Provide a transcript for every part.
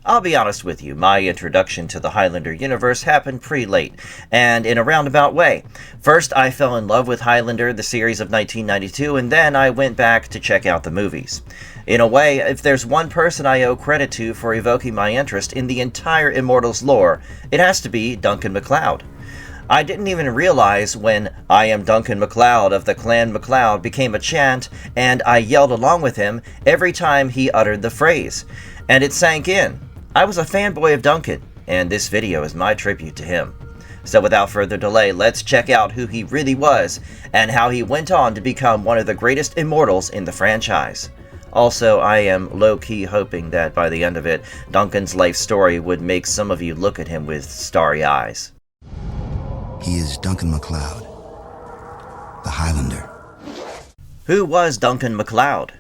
I'll be honest with you, my introduction to the Highlander universe happened pretty late, and in a roundabout way. First, I fell in love with Highlander, the series of 1992, and then I went back to check out the movies. In a way, if there's one person I owe credit to for evoking my interest in the entire Immortals lore, it has to be Duncan MacLeod. I didn't even realize when "I am Duncan MacLeod of the Clan MacLeod" became a chant, and I yelled along with him every time he uttered the phrase. And it sank in. I was a fanboy of Duncan, and this video is my tribute to him. So without further delay, let's check out who he really was, and how he went on to become one of the greatest immortals in the franchise. Also, I am low-key hoping that by the end of it, Duncan's life story would make some of you look at him with starry eyes. He is Duncan MacLeod, the Highlander. Who was Duncan MacLeod?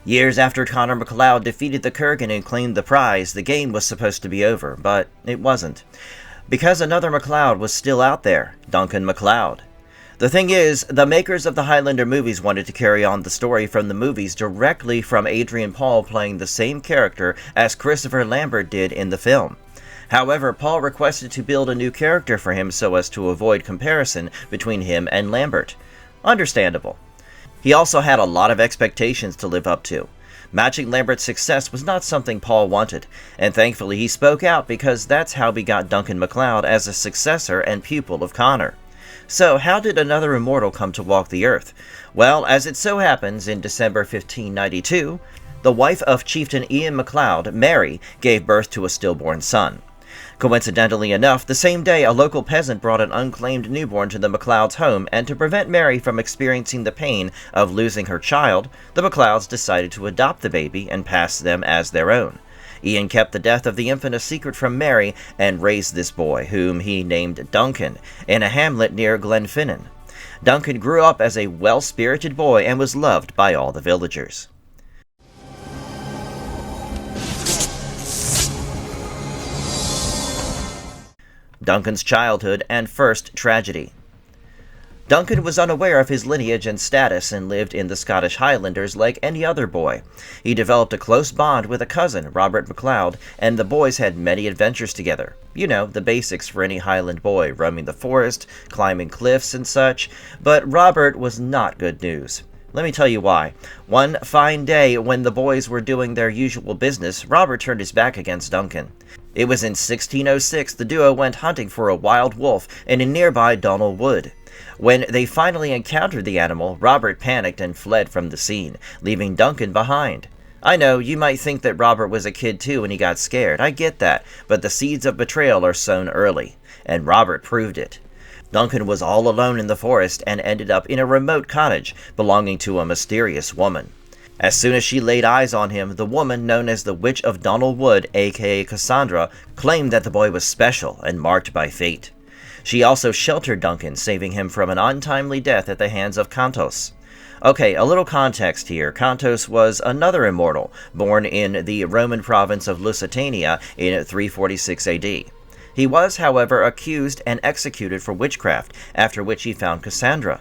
Years after Connor MacLeod defeated the Kurgan and claimed the prize, the game was supposed to be over, but it wasn't. Because another MacLeod was still out there, Duncan MacLeod. The thing is, the makers of the Highlander movies wanted to carry on the story from the movies directly from Adrian Paul playing the same character as Christopher Lambert did in the film. However, Paul requested to build a new character for him so as to avoid comparison between him and Lambert. Understandable. He also had a lot of expectations to live up to. Matching Lambert's success was not something Paul wanted, and thankfully he spoke out because that's how we got Duncan MacLeod as a successor and pupil of Connor. So, how did another immortal come to walk the earth? Well, as it so happens, in December 1592, the wife of chieftain Ian MacLeod, Mary, gave birth to a stillborn son. Coincidentally enough, the same day a local peasant brought an unclaimed newborn to the MacLeod's home, and to prevent Mary from experiencing the pain of losing her child, the MacLeods decided to adopt the baby and pass them as their own. Ian kept the death of the infant a secret from Mary and raised this boy, whom he named Duncan, in a hamlet near Glenfinnan. Duncan grew up as a well-spirited boy and was loved by all the villagers. Duncan's childhood and first tragedy. Duncan was unaware of his lineage and status and lived in the Scottish Highlanders like any other boy. He developed a close bond with a cousin, Robert MacLeod, and the boys had many adventures together. You know, the basics for any Highland boy, roaming the forest, climbing cliffs, and such. But Robert was not good news. Let me tell you why. One fine day, when the boys were doing their usual business, Robert turned his back against Duncan. It was in 1606 the duo went hunting for a wild wolf in a nearby Donnell Wood. When they finally encountered the animal, Robert panicked and fled from the scene, leaving Duncan behind. I know, you might think that Robert was a kid too and he got scared. I get that, but the seeds of betrayal are sown early, and Robert proved it. Duncan was all alone in the forest and ended up in a remote cottage belonging to a mysterious woman. As soon as she laid eyes on him, the woman, known as the Witch of Donnell Wood, aka Cassandra, claimed that the boy was special and marked by fate. She also sheltered Duncan, saving him from an untimely death at the hands of Cantos. Okay, a little context here. Cantos was another immortal, born in the Roman province of Lusitania in 346 AD. He was, however, accused and executed for witchcraft, after which he found Cassandra.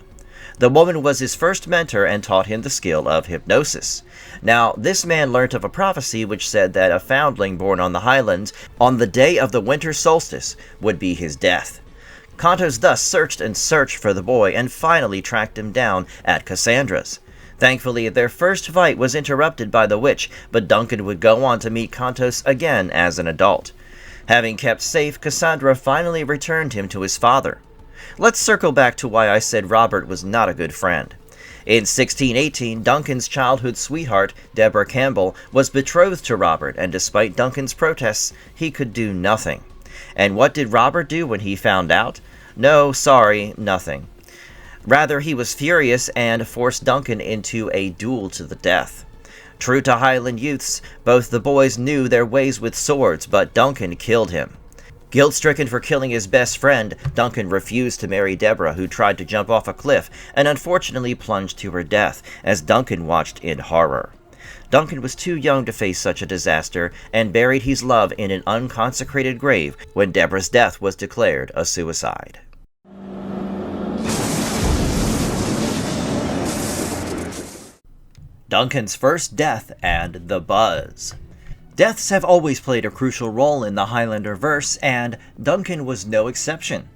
The woman was his first mentor and taught him the skill of hypnosis. Now, this man learnt of a prophecy which said that a foundling born on the Highlands on the day of the winter solstice would be his death. Cantos thus searched and searched for the boy and finally tracked him down at Cassandra's. Thankfully, their first fight was interrupted by the witch, but Duncan would go on to meet Cantos again as an adult. Having kept safe, Cassandra finally returned him to his father. Let's circle back to why I said Robert was not a good friend. In 1618, Duncan's childhood sweetheart, Deborah Campbell, was betrothed to Robert, and despite Duncan's protests, he could do nothing. And what did Robert do when he found out? No, sorry, nothing. Rather, he was furious and forced Duncan into a duel to the death. True to Highland youths, both the boys knew their ways with swords, but Duncan killed him. Guilt-stricken for killing his best friend, Duncan refused to marry Deborah, who tried to jump off a cliff and unfortunately plunged to her death, as Duncan watched in horror. Duncan was too young to face such a disaster and buried his love in an unconsecrated grave when Deborah's death was declared a suicide. Duncan's first death and the buzz. Deaths have always played a crucial role in the Highlander verse, and Duncan was no exception.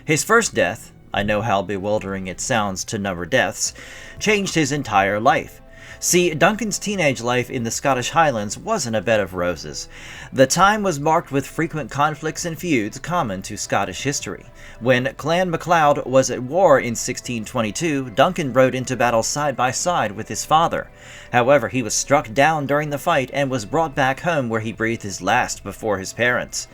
His first death, I know how bewildering it sounds to number deaths, changed his entire life. See, Duncan's teenage life in the Scottish Highlands wasn't a bed of roses. The time was marked with frequent conflicts and feuds common to Scottish history. When Clan MacLeod was at war in 1622, Duncan rode into battle side by side with his father. However, he was struck down during the fight and was brought back home where he breathed his last before his parents.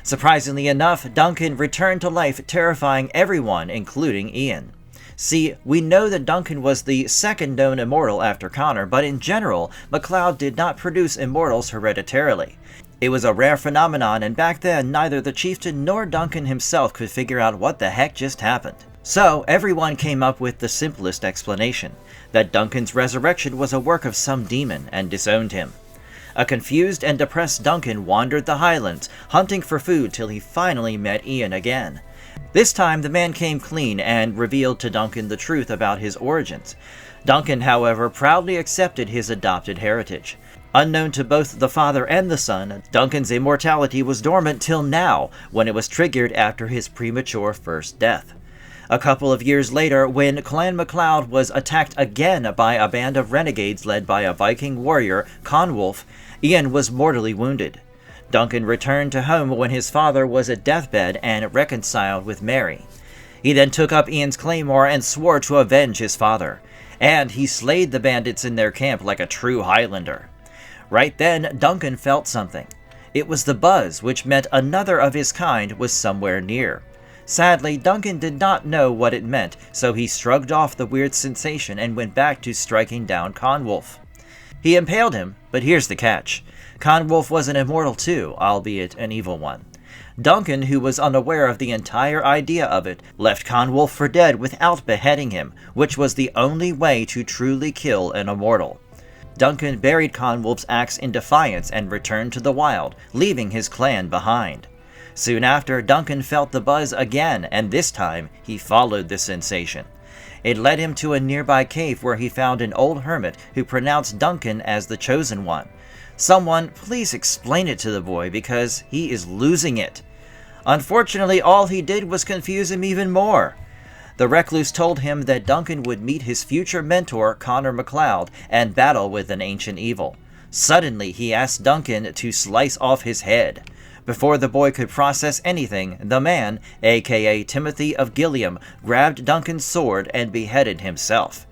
Surprisingly enough, Duncan returned to life, terrifying everyone, including Ian. See, we know that Duncan was the second known immortal after Connor, but in general, MacLeod did not produce immortals hereditarily. It was a rare phenomenon, and back then, neither the chieftain nor Duncan himself could figure out what the heck just happened. So, everyone came up with the simplest explanation, that Duncan's resurrection was a work of some demon and disowned him. A confused and depressed Duncan wandered the Highlands, hunting for food till he finally met Ian again. This time, the man came clean and revealed to Duncan the truth about his origins. Duncan, however, proudly accepted his adopted heritage. Unknown to both the father and the son, Duncan's immortality was dormant till now, when it was triggered after his premature first death. A couple of years later, when Clan MacLeod was attacked again by a band of renegades led by a Viking warrior, Conwulf, Ian was mortally wounded. Duncan returned to home when his father was at deathbed and reconciled with Mary. He then took up Ian's claymore and swore to avenge his father. And he slayed the bandits in their camp like a true Highlander. Right then, Duncan felt something. It was the buzz, which meant another of his kind was somewhere near. Sadly, Duncan did not know what it meant, so he shrugged off the weird sensation and went back to striking down Conwulf. He impaled him, but here's the catch. Conwulf was an immortal too, albeit an evil one. Duncan, who was unaware of the entire idea of it, left Conwulf for dead without beheading him, which was the only way to truly kill an immortal. Duncan buried Conwulf's axe in defiance and returned to the wild, leaving his clan behind. Soon after, Duncan felt the buzz again, and this time he followed the sensation. It led him to a nearby cave where he found an old hermit who pronounced Duncan as the chosen one. Someone, please explain it to the boy, because he is losing it. Unfortunately, all he did was confuse him even more. The recluse told him that Duncan would meet his future mentor, Connor MacLeod, and battle with an ancient evil. Suddenly, he asked Duncan to slice off his head. Before the boy could process anything, the man, aka Timothy of Gilliam, grabbed Duncan's sword and beheaded himself.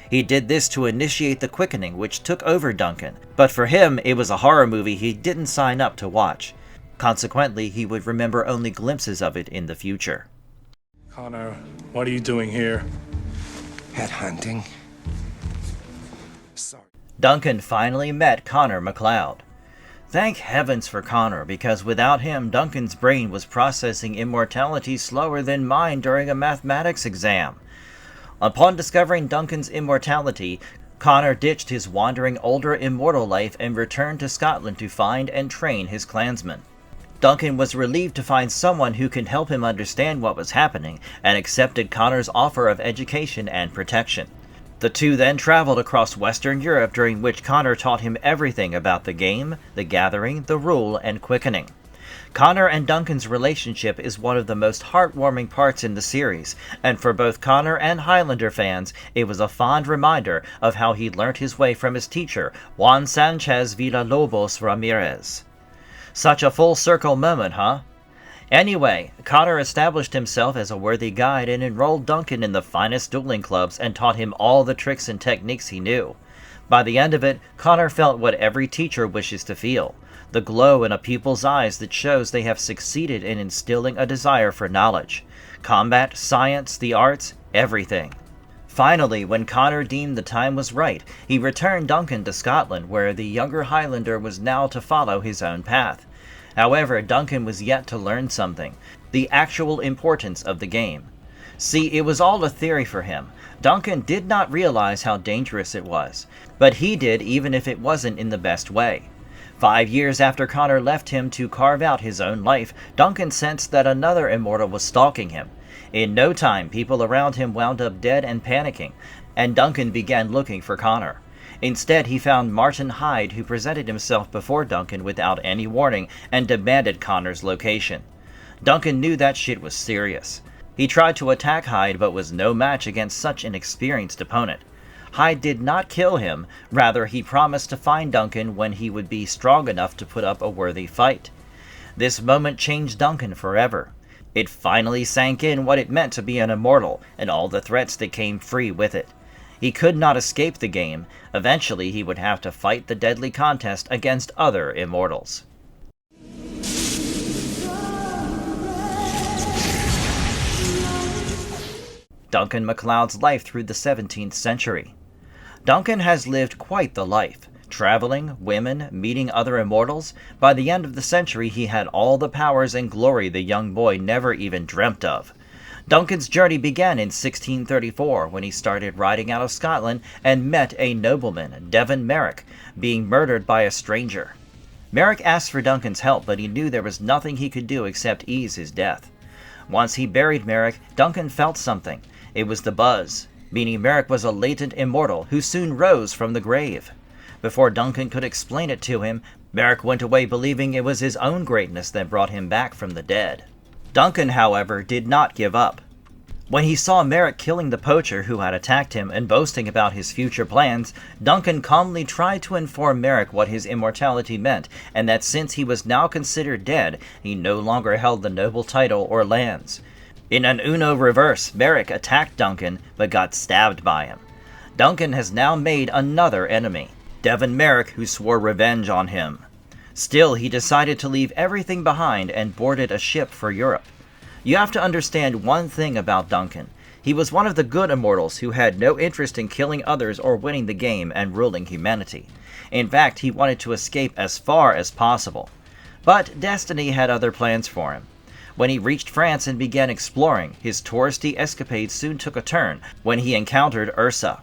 He did this to initiate the quickening which took over Duncan, but for him it was a horror movie he didn't sign up to watch. Consequently, he would remember only glimpses of it in the future. Connor, what are you doing here? Headhunting. Sorry. Duncan finally met Connor MacLeod. Thank heavens for Connor, because without him, Duncan's brain was processing immortality slower than mine during a mathematics exam. Upon discovering Duncan's immortality, Connor ditched his wandering older immortal life and returned to Scotland to find and train his clansmen. Duncan was relieved to find someone who could help him understand what was happening, and accepted Connor's offer of education and protection. The two then traveled across Western Europe, during which Connor taught him everything about the game, the gathering, the rule, and quickening. Connor and Duncan's relationship is one of the most heartwarming parts in the series, and for both Connor and Highlander fans, it was a fond reminder of how he learnt his way from his teacher, Juan Sanchez Villalobos Ramirez. Such a full-circle moment, huh? Anyway, Connor established himself as a worthy guide and enrolled Duncan in the finest dueling clubs and taught him all the tricks and techniques he knew. By the end of it, Connor felt what every teacher wishes to feel, the glow in a pupil's eyes that shows they have succeeded in instilling a desire for knowledge. Combat, science, the arts, everything. Finally, when Connor deemed the time was right, he returned Duncan to Scotland, where the younger Highlander was now to follow his own path. However, Duncan was yet to learn something, the actual importance of the game. See, it was all a theory for him. Duncan did not realize how dangerous it was, but he did, even if it wasn't in the best way. 5 years after Connor left him to carve out his own life, Duncan sensed that another immortal was stalking him. In no time, people around him wound up dead and panicking, and Duncan began looking for Connor. Instead, he found Martin Hyde, who presented himself before Duncan without any warning and demanded Connor's location. Duncan knew that shit was serious. He tried to attack Hyde but was no match against such an experienced opponent. Hyde did not kill him, rather he promised to find Duncan when he would be strong enough to put up a worthy fight. This moment changed Duncan forever. It finally sank in what it meant to be an immortal, and all the threats that came free with it. He could not escape the game. Eventually he would have to fight the deadly contest against other immortals. Duncan MacLeod's life through the 17th century. Duncan has lived quite the life. Traveling, women, meeting other immortals. By the end of the century he had all the powers and glory the young boy never even dreamt of. Duncan's journey began in 1634 when he started riding out of Scotland and met a nobleman, Devon Merrick, being murdered by a stranger. Merrick asked for Duncan's help, but he knew there was nothing he could do except ease his death. Once he buried Merrick, Duncan felt something. It was the buzz, meaning Merrick was a latent immortal who soon rose from the grave. Before Duncan could explain it to him, Merrick went away believing it was his own greatness that brought him back from the dead. Duncan, however, did not give up. When he saw Merrick killing the poacher who had attacked him and boasting about his future plans, Duncan calmly tried to inform Merrick what his immortality meant, and that since he was now considered dead, he no longer held the noble title or lands. In an Uno reverse, Merrick attacked Duncan, but got stabbed by him. Duncan has now made another enemy, Devon Merrick, who swore revenge on him. Still, he decided to leave everything behind and boarded a ship for Europe. You have to understand one thing about Duncan. He was one of the good immortals who had no interest in killing others or winning the game and ruling humanity. In fact, he wanted to escape as far as possible. But destiny had other plans for him. When he reached France and began exploring, his touristy escapades soon took a turn when he encountered Ursa.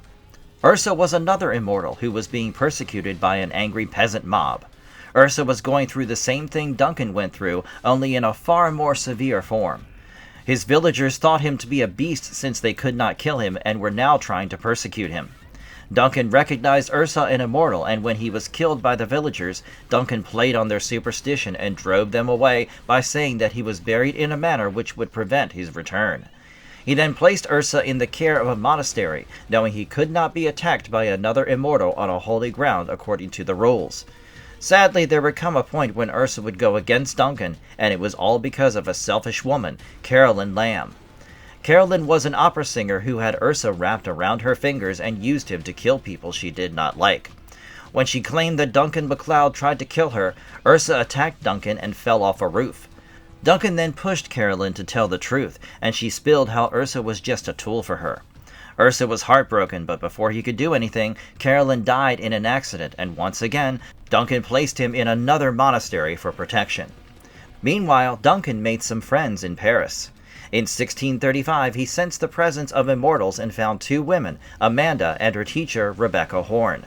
Ursa was another immortal who was being persecuted by an angry peasant mob. Ursa was going through the same thing Duncan went through, only in a far more severe form. His villagers thought him to be a beast since they could not kill him and were now trying to persecute him. Duncan recognized Ursa an immortal, and when he was killed by the villagers, Duncan played on their superstition and drove them away by saying that he was buried in a manner which would prevent his return. He then placed Ursa in the care of a monastery, knowing he could not be attacked by another immortal on a holy ground according to the rules. Sadly, there would come a point when Ursa would go against Duncan, and it was all because of a selfish woman, Caroline Lamb. Caroline was an opera singer who had Ursa wrapped around her fingers and used him to kill people she did not like. When she claimed that Duncan MacLeod tried to kill her, Ursa attacked Duncan and fell off a roof. Duncan then pushed Caroline to tell the truth, and she spilled how Ursa was just a tool for her. Ursa was heartbroken, but before he could do anything, Caroline died in an accident, and once again, Duncan placed him in another monastery for protection. Meanwhile, Duncan made some friends in Paris. In 1635, he sensed the presence of immortals and found two women, Amanda and her teacher, Rebecca Horn.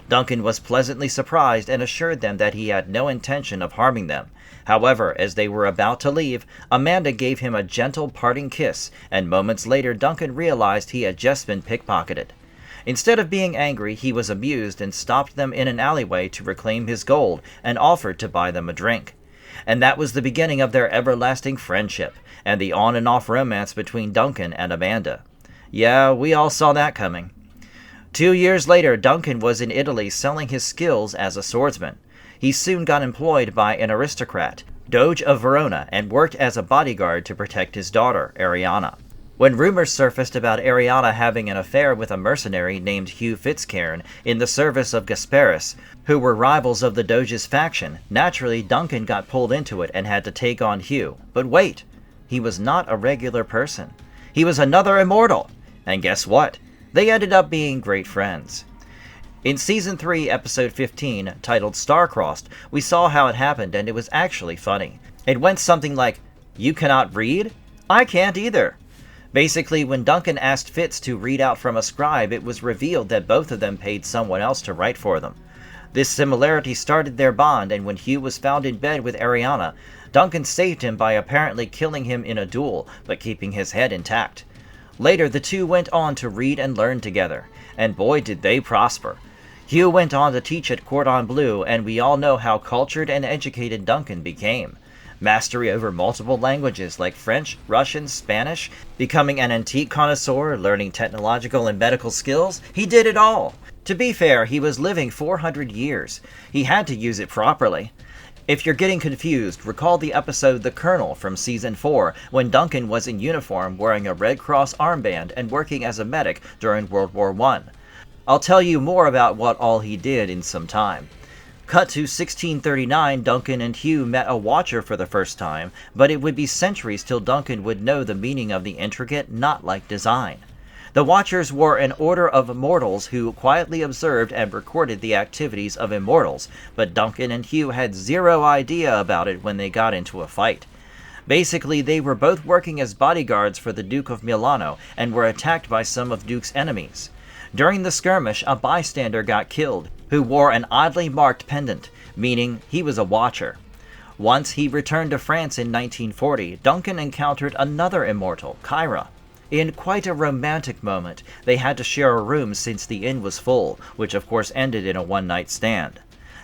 Duncan was pleasantly surprised and assured them that he had no intention of harming them. However, as they were about to leave, Amanda gave him a gentle parting kiss, and moments later Duncan realized he had just been pickpocketed. Instead of being angry, he was amused and stopped them in an alleyway to reclaim his gold and offered to buy them a drink. And that was the beginning of their everlasting friendship, and the on and off romance between Duncan and Amanda. Yeah, we all saw that coming. 2 years later, Duncan was in Italy selling his skills as a swordsman. He soon got employed by an aristocrat, Doge of Verona, and worked as a bodyguard to protect his daughter, Ariana. When rumors surfaced about Ariana having an affair with a mercenary named Hugh Fitzcairn in the service of Gasparis, who were rivals of the Doge's faction, naturally Duncan got pulled into it and had to take on Hugh. But wait, he was not a regular person. He was another immortal. And guess what? They ended up being great friends. In Season 3, Episode 15, titled Star-Crossed, we saw how it happened, and it was actually funny. It went something like, "You cannot read? I can't either." Basically, when Duncan asked Fitz to read out from a scribe, it was revealed that both of them paid someone else to write for them. This similarity started their bond, and when Hugh was found in bed with Ariana, Duncan saved him by apparently killing him in a duel, but keeping his head intact. Later, the two went on to read and learn together, and boy did they prosper. Hugh went on to teach at Cordon Bleu, and we all know how cultured and educated Duncan became. Mastery over multiple languages like French, Russian, Spanish, becoming an antique connoisseur, learning technological and medical skills. He did it all. To be fair, he was living 400 years. He had to use it properly. If you're getting confused, recall the episode The Colonel from Season 4, when Duncan was in uniform wearing a Red Cross armband and working as a medic during World War I. I'll tell you more about what all he did in some time. Cut to 1639, Duncan and Hugh met a Watcher for the first time, but it would be centuries till Duncan would know the meaning of the intricate, knot-like design. The Watchers were an order of Immortals who quietly observed and recorded the activities of Immortals, but Duncan and Hugh had zero idea about it when they got into a fight. Basically, they were both working as bodyguards for the Duke of Milano and were attacked by some of Duke's enemies. During the skirmish, a bystander got killed, who wore an oddly marked pendant, meaning he was a Watcher. Once he returned to France in 1940, Duncan encountered another Immortal, Kyra. In quite a romantic moment, they had to share a room since the inn was full, which of course ended in a one-night stand.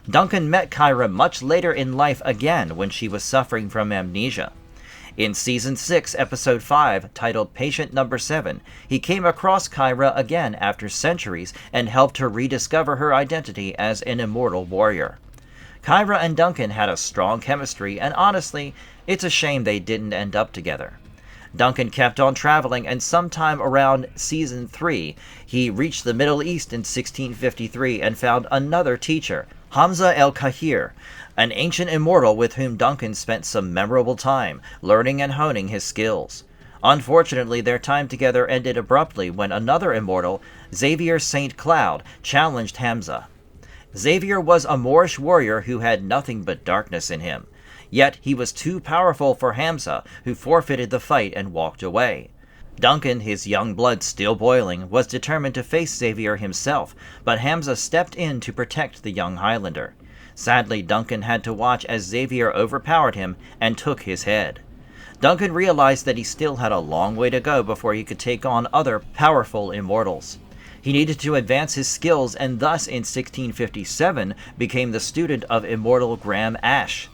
Duncan met Kyra much later in life again when she was suffering from amnesia. In Season 6, Episode 5, titled Patient Number 7, he came across Kyra again after centuries and helped her rediscover her identity as an immortal warrior. Kyra and Duncan had a strong chemistry, and honestly, it's a shame they didn't end up together. Duncan kept on traveling, and sometime around Season 3, he reached the Middle East in 1653 and found another teacher, Hamza el-Kahir, an ancient immortal with whom Duncan spent some memorable time, learning and honing his skills. Unfortunately, their time together ended abruptly when another immortal, Xavier St. Cloud, challenged Hamza. Xavier was a Moorish warrior who had nothing but darkness in him. Yet he was too powerful for Hamza, who forfeited the fight and walked away. Duncan, his young blood still boiling, was determined to face Xavier himself, but Hamza stepped in to protect the young Highlander. Sadly, Duncan had to watch as Xavier overpowered him and took his head. Duncan realized that he still had a long way to go before he could take on other powerful immortals. He needed to advance his skills, and thus in 1657 became the student of Immortal Graham Ashe.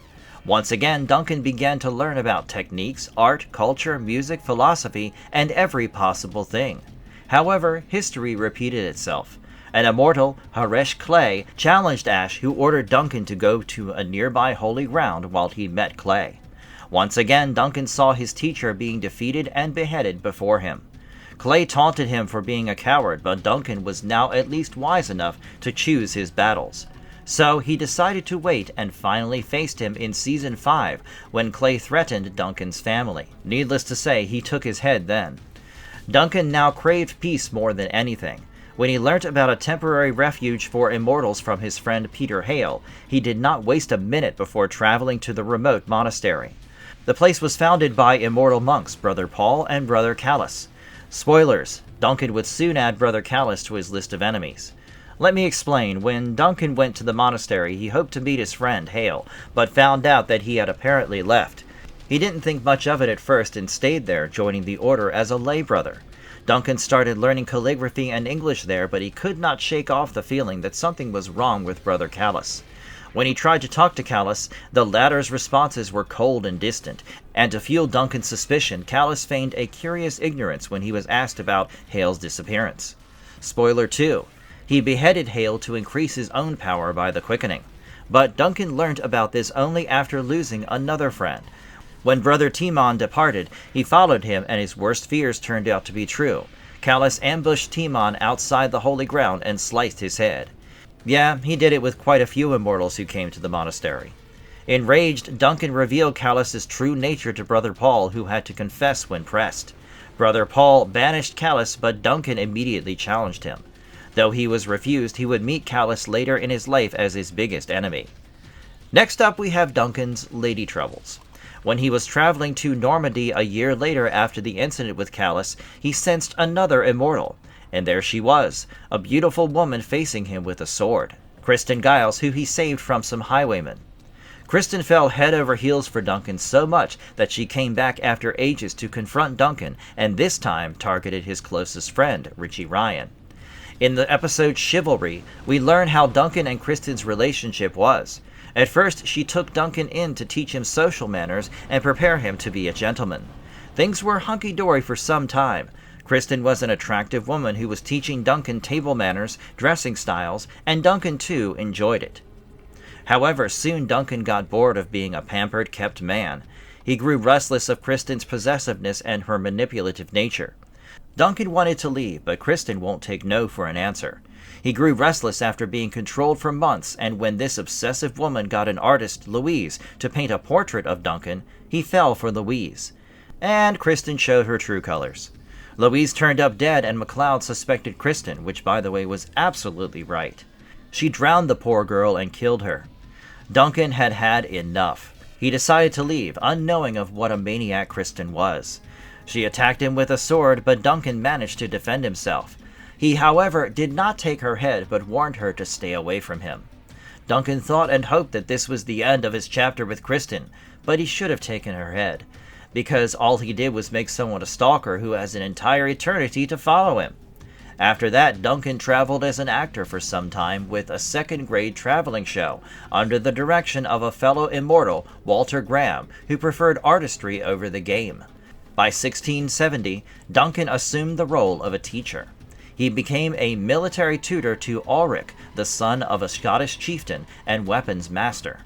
Once again, Duncan began to learn about techniques, art, culture, music, philosophy, and every possible thing. However, history repeated itself. An immortal, Haresh Clay, challenged Ashe, who ordered Duncan to go to a nearby holy ground while he met Clay. Once again, Duncan saw his teacher being defeated and beheaded before him. Clay taunted him for being a coward, but Duncan was now at least wise enough to choose his battles. So he decided to wait and finally faced him in Season 5 when Clay threatened Duncan's family. Needless to say, he took his head then. Duncan now craved peace more than anything. When he learnt about a temporary refuge for immortals from his friend Peter Hale, he did not waste a minute before traveling to the remote monastery. The place was founded by immortal monks, Brother Paul and Brother Callus. Spoilers, Duncan would soon add Brother Callus to his list of enemies. Let me explain. When Duncan went to the monastery, he hoped to meet his friend Hale, but found out that he had apparently left. He didn't think much of it at first and stayed there, joining the order as a lay brother. Duncan started learning calligraphy and English there, but he could not shake off the feeling that something was wrong with Brother Callus. When he tried to talk to Callus, the latter's responses were cold and distant, and to fuel Duncan's suspicion, Callus feigned a curious ignorance when he was asked about Hale's disappearance. Spoiler 2. He beheaded Hale to increase his own power by the quickening. But Duncan learnt about this only after losing another friend. When Brother Timon departed, he followed him, and his worst fears turned out to be true. Callus ambushed Timon outside the holy ground and sliced his head. Yeah, he did it with quite a few immortals who came to the monastery. Enraged, Duncan revealed Callus's true nature to Brother Paul, who had to confess when pressed. Brother Paul banished Callus, but Duncan immediately challenged him. Though he was refused, he would meet Callus later in his life as his biggest enemy. Next up, we have Duncan's lady troubles. When he was traveling to Normandy a year later after the incident with Callus, he sensed another immortal. And there she was, a beautiful woman facing him with a sword. Kristen Giles, who he saved from some highwaymen. Kristen fell head over heels for Duncan so much that she came back after ages to confront Duncan, and this time targeted his closest friend, Richie Ryan. In the episode Chivalry, we learn how Duncan and Kristen's relationship was. At first, she took Duncan in to teach him social manners and prepare him to be a gentleman. Things were hunky-dory for some time. Kristen was an attractive woman who was teaching Duncan table manners, dressing styles, and Duncan too enjoyed it. However, soon Duncan got bored of being a pampered, kept man. He grew restless of Kristen's possessiveness and her manipulative nature. Duncan wanted to leave, but Kristen won't take no for an answer. He grew restless after being controlled for months, and when this obsessive woman got an artist, Louise, to paint a portrait of Duncan, he fell for Louise. And Kristen showed her true colors. Louise turned up dead, and MacLeod suspected Kristen, which by the way was absolutely right. She drowned the poor girl and killed her. Duncan had had enough. He decided to leave, unknowing of what a maniac Kristen was. She attacked him with a sword, but Duncan managed to defend himself. He, however, did not take her head, but warned her to stay away from him. Duncan thought and hoped that this was the end of his chapter with Kristen, but he should have taken her head, because all he did was make someone a stalker who has an entire eternity to follow him. After that, Duncan traveled as an actor for some time with a second-grade traveling show, under the direction of a fellow immortal, Walter Graham, who preferred artistry over the game. By 1670, Duncan assumed the role of a teacher. He became a military tutor to Ulrich, the son of a Scottish chieftain and weapons master.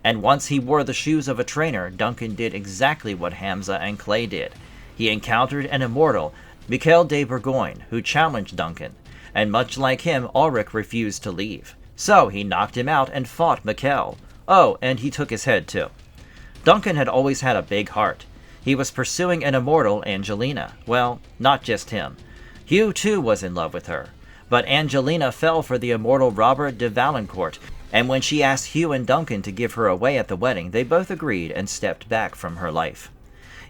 And once he wore the shoes of a trainer, Duncan did exactly what Hamza and Clay did. He encountered an immortal, Michael de Bourgogne, who challenged Duncan, and much like him, Ulrich refused to leave. So he knocked him out and fought Michael. Oh, and he took his head too. Duncan had always had a big heart. He was pursuing an immortal, Angelina. Well, not just him. Hugh too was in love with her. But Angelina fell for the immortal Robert de Valancourt, and when she asked Hugh and Duncan to give her away at the wedding, they both agreed and stepped back from her life.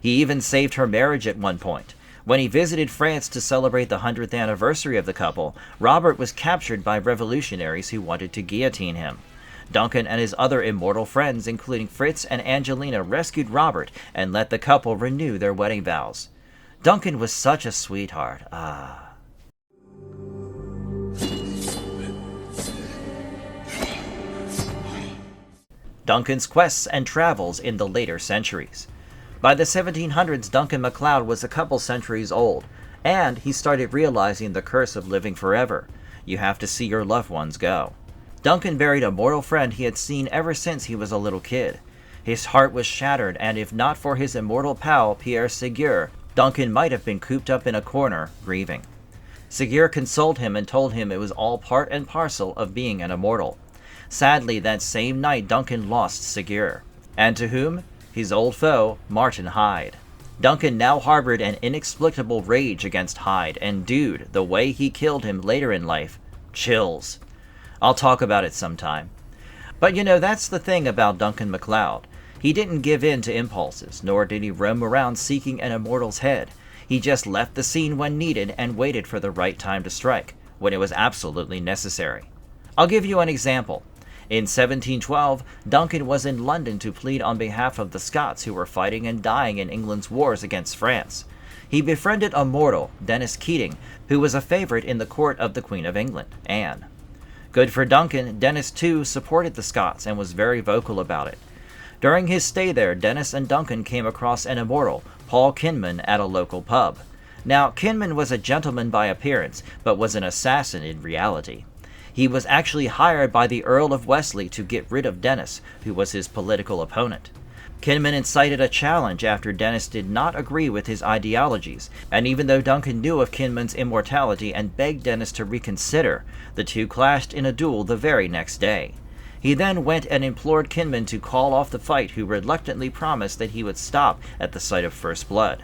He even saved her marriage at one point. When he visited France to celebrate the 100th anniversary of the couple, Robert was captured by revolutionaries who wanted to guillotine him. Duncan and his other immortal friends, including Fritz and Angelina, rescued Robert and let the couple renew their wedding vows. Duncan was such a sweetheart. Duncan's quests and travels in the later centuries. By the 1700s, Duncan MacLeod was a couple centuries old, and he started realizing the curse of living forever. You have to see your loved ones go. Duncan buried a mortal friend he had seen ever since he was a little kid. His heart was shattered, and if not for his immortal pal, Pierre Ségur, Duncan might have been cooped up in a corner, grieving. Ségur consoled him and told him it was all part and parcel of being an immortal. Sadly, that same night Duncan lost Ségur. And to whom? His old foe, Martin Hyde. Duncan now harbored an inexplicable rage against Hyde, and dude, the way he killed him later in life, chills. I'll talk about it sometime. But you know, that's the thing about Duncan MacLeod. He didn't give in to impulses, nor did he roam around seeking an immortal's head. He just left the scene when needed and waited for the right time to strike, when it was absolutely necessary. I'll give you an example. In 1712, Duncan was in London to plead on behalf of the Scots who were fighting and dying in England's wars against France. He befriended a mortal, Dennis Keating, who was a favorite in the court of the Queen of England, Anne. Good for Duncan, Dennis too supported the Scots and was very vocal about it. During his stay there, Dennis and Duncan came across an immortal, Paul Kinman, at a local pub. Now, Kinman was a gentleman by appearance, but was an assassin in reality. He was actually hired by the Earl of Wesley to get rid of Dennis, who was his political opponent. Kinman incited a challenge after Dennis did not agree with his ideologies, and even though Duncan knew of Kinman's immortality and begged Dennis to reconsider, the two clashed in a duel the very next day. He then went and implored Kinman to call off the fight, who reluctantly promised that he would stop at the sight of first blood.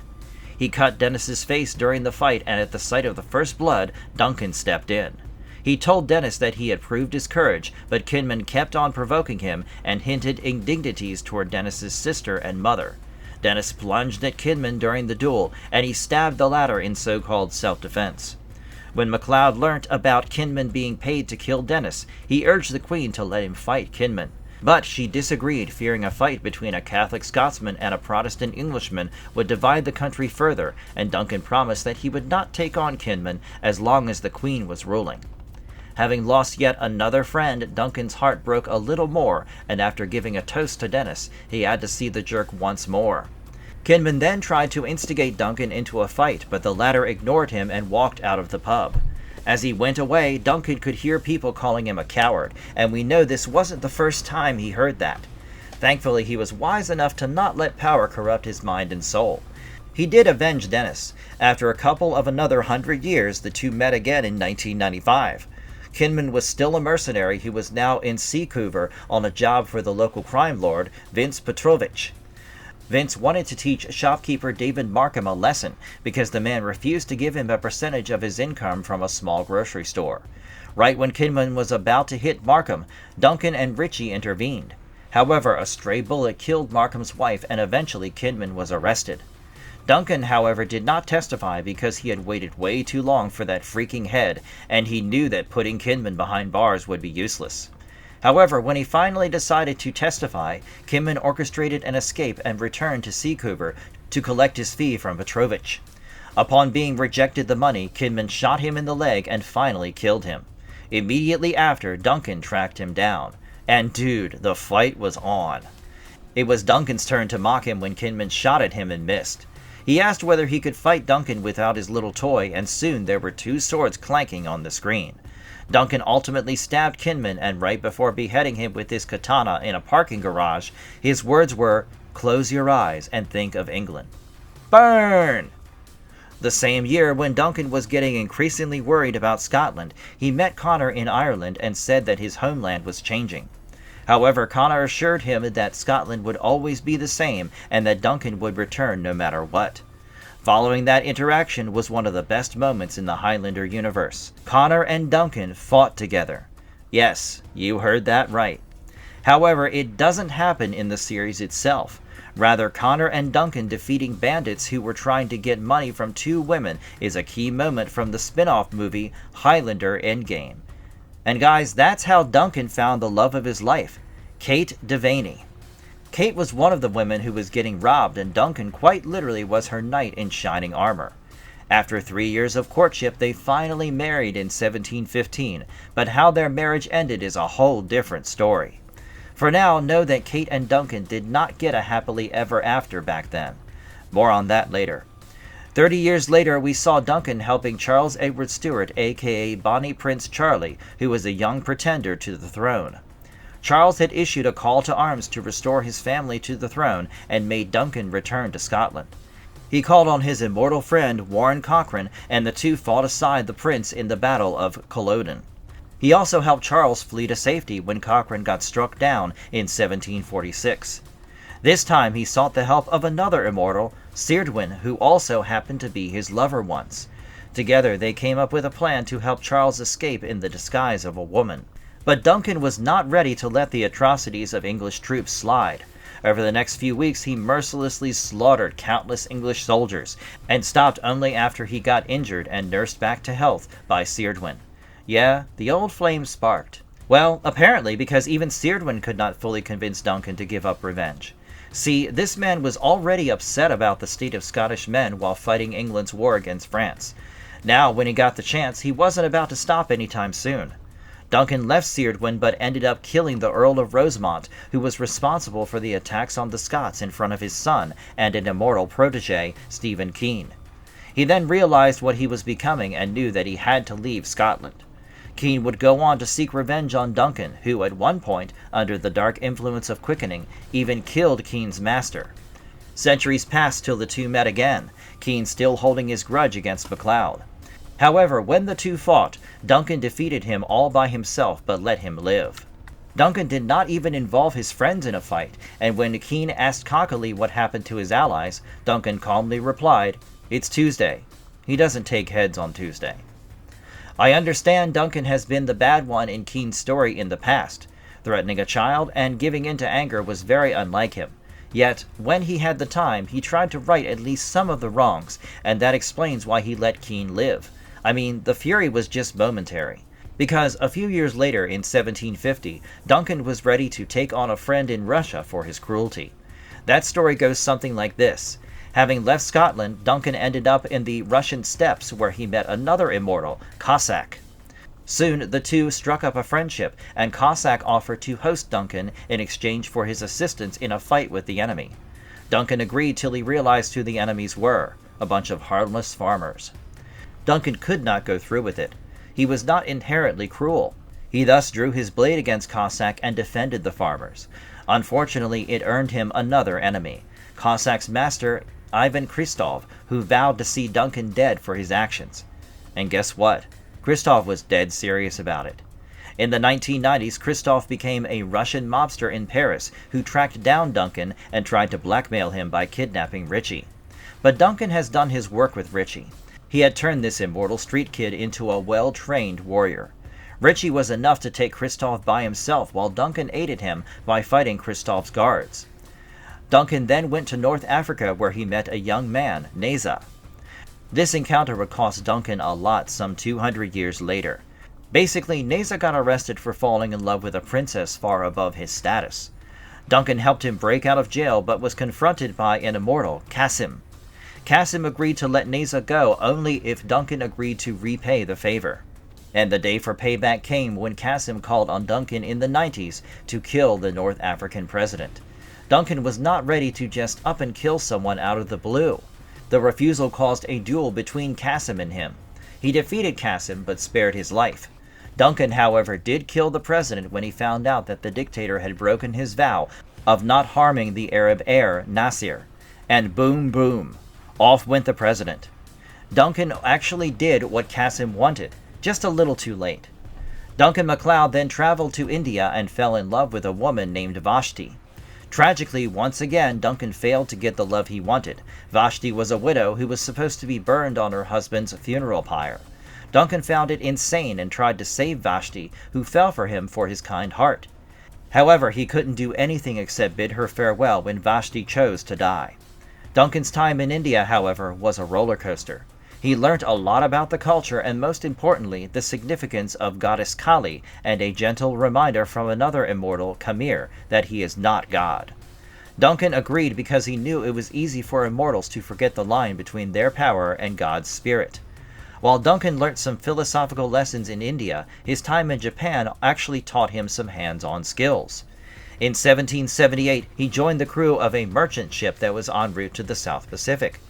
He cut Dennis's face during the fight, and at the sight of the first blood, Duncan stepped in. He told Dennis that he had proved his courage, but Kinman kept on provoking him and hinted indignities toward Dennis's sister and mother. Dennis plunged at Kinman during the duel, and he stabbed the latter in so-called self-defense. When MacLeod learnt about Kinman being paid to kill Dennis, he urged the Queen to let him fight Kinman. But she disagreed, fearing a fight between a Catholic Scotsman and a Protestant Englishman would divide the country further, and Duncan promised that he would not take on Kinman as long as the Queen was ruling. Having lost yet another friend, Duncan's heart broke a little more, and after giving a toast to Dennis, he had to see the jerk once more. Kinman then tried to instigate Duncan into a fight, but the latter ignored him and walked out of the pub. As he went away, Duncan could hear people calling him a coward, and we know this wasn't the first time he heard that. Thankfully, he was wise enough to not let power corrupt his mind and soul. He did avenge Dennis. After a couple of another 100 years, the two met again in 1995. Kinman was still a mercenary who was now in Seacouver on a job for the local crime lord, Vince Petrovich. Vince wanted to teach shopkeeper David Markham a lesson because the man refused to give him a percentage of his income from a small grocery store. Right when Kinman was about to hit Markham, Duncan and Richie intervened. However, a stray bullet killed Markham's wife and eventually Kinman was arrested. Duncan, however, did not testify because he had waited way too long for that freaking head, and he knew that putting Kinman behind bars would be useless. However, when he finally decided to testify, Kinman orchestrated an escape and returned to Seacouver to collect his fee from Petrovich. Upon being rejected the money, Kinman shot him in the leg and finally killed him. Immediately after, Duncan tracked him down. And dude, the fight was on. It was Duncan's turn to mock him when Kinman shot at him and missed. He asked whether he could fight Duncan without his little toy, and soon there were two swords clanking on the screen. Duncan ultimately stabbed Kinman, and right before beheading him with his katana in a parking garage, his words were, "Close your eyes and think of England." Burn! The same year, when Duncan was getting increasingly worried about Scotland, he met Connor in Ireland and said that his homeland was changing. However, Connor assured him that Scotland would always be the same and that Duncan would return no matter what. Following that interaction was one of the best moments in the Highlander universe. Connor and Duncan fought together. Yes, you heard that right. However, it doesn't happen in the series itself. Rather, Connor and Duncan defeating bandits who were trying to get money from two women is a key moment from the spin-off movie Highlander Endgame. And guys, that's how Duncan found the love of his life, Kate Devaney. Kate was one of the women who was getting robbed, and Duncan quite literally was her knight in shining armor. After 3 years of courtship, they finally married in 1715, but how their marriage ended is a whole different story. For now, know that Kate and Duncan did not get a happily ever after back then. More on that later. 30 years later, we saw Duncan helping Charles Edward Stuart, aka Bonnie Prince Charlie, who was a young pretender to the throne. Charles had issued a call to arms to restore his family to the throne and made Duncan return to Scotland. He called on his immortal friend Warren Cochrane, and the two fought aside the prince in the Battle of Culloden. He also helped Charles flee to safety when Cochrane got struck down in 1746. This time he sought the help of another immortal, Cyrwin, who also happened to be his lover once. Together they came up with a plan to help Charles escape in the disguise of a woman. But Duncan was not ready to let the atrocities of English troops slide. Over the next few weeks he mercilessly slaughtered countless English soldiers, and stopped only after he got injured and nursed back to health by Cyrwin. Yeah, the old flame sparked. Well, apparently because even Cyrwin could not fully convince Duncan to give up revenge. See, this man was already upset about the state of Scottish men while fighting England's war against France. Now, when he got the chance, he wasn't about to stop anytime soon. Duncan left Cyrwin but ended up killing the Earl of Rosemont, who was responsible for the attacks on the Scots in front of his son and an immortal protege, Stephen Keen. He then realized what he was becoming and knew that he had to leave Scotland. Keen would go on to seek revenge on Duncan, who at one point, under the dark influence of quickening, even killed Keen's master. Centuries passed till the two met again, Keen still holding his grudge against MacLeod. However, when the two fought, Duncan defeated him all by himself but let him live. Duncan did not even involve his friends in a fight, and when Keen asked cockily what happened to his allies, Duncan calmly replied, "It's Tuesday. He doesn't take heads on Tuesday." I understand Duncan has been the bad one in Keen's story in the past. Threatening a child and giving in to anger was very unlike him. Yet, when he had the time, he tried to right at least some of the wrongs, and that explains why he let Keen live. I mean, the fury was just momentary. Because a few years later in 1750, Duncan was ready to take on a friend in Russia for his cruelty. That story goes something like this. Having left Scotland, Duncan ended up in the Russian steppes where he met another immortal, Cossack. Soon the two struck up a friendship, and Cossack offered to host Duncan in exchange for his assistance in a fight with the enemy. Duncan agreed till he realized who the enemies were, a bunch of harmless farmers. Duncan could not go through with it. He was not inherently cruel. He thus drew his blade against Cossack and defended the farmers. Unfortunately, it earned him another enemy, Cossack's master, Ivan Kristov, who vowed to see Duncan dead for his actions. And guess what? Kristov was dead serious about it. In the 1990s, Kristov became a Russian mobster in Paris who tracked down Duncan and tried to blackmail him by kidnapping Richie. But Duncan has done his work with Richie. He had turned this immortal street kid into a well-trained warrior. Richie was enough to take Kristov by himself while Duncan aided him by fighting Kristov's guards. Duncan then went to North Africa where he met a young man, Neza. This encounter would cost Duncan a lot some 200 years later. Basically, Neza got arrested for falling in love with a princess far above his status. Duncan helped him break out of jail but was confronted by an immortal, Kasim. Kasim agreed to let Neza go only if Duncan agreed to repay the favor. And the day for payback came when Kasim called on Duncan in the 90s to kill the North African president. Duncan was not ready to just up and kill someone out of the blue. The refusal caused a duel between Kasim and him. He defeated Kasim but spared his life. Duncan, however, did kill the president when he found out that the dictator had broken his vow of not harming the Arab heir, Nasser. And boom, boom. Off went the president. Duncan actually did what Kasim wanted, just a little too late. Duncan MacLeod then traveled to India and fell in love with a woman named Vashti. Tragically, once again, Duncan failed to get the love he wanted. Vashti was a widow who was supposed to be burned on her husband's funeral pyre. Duncan found it insane and tried to save Vashti, who fell for him for his kind heart. However, he couldn't do anything except bid her farewell when Vashti chose to die. Duncan's time in India, however, was a roller coaster. He learnt a lot about the culture and, most importantly, the significance of goddess Kali and a gentle reminder from another immortal, Kamir, that he is not God. Duncan agreed because he knew it was easy for immortals to forget the line between their power and God's spirit. While Duncan learnt some philosophical lessons in India, his time in Japan actually taught him some hands-on skills. In 1778, he joined the crew of a merchant ship that was en route to the South Pacific.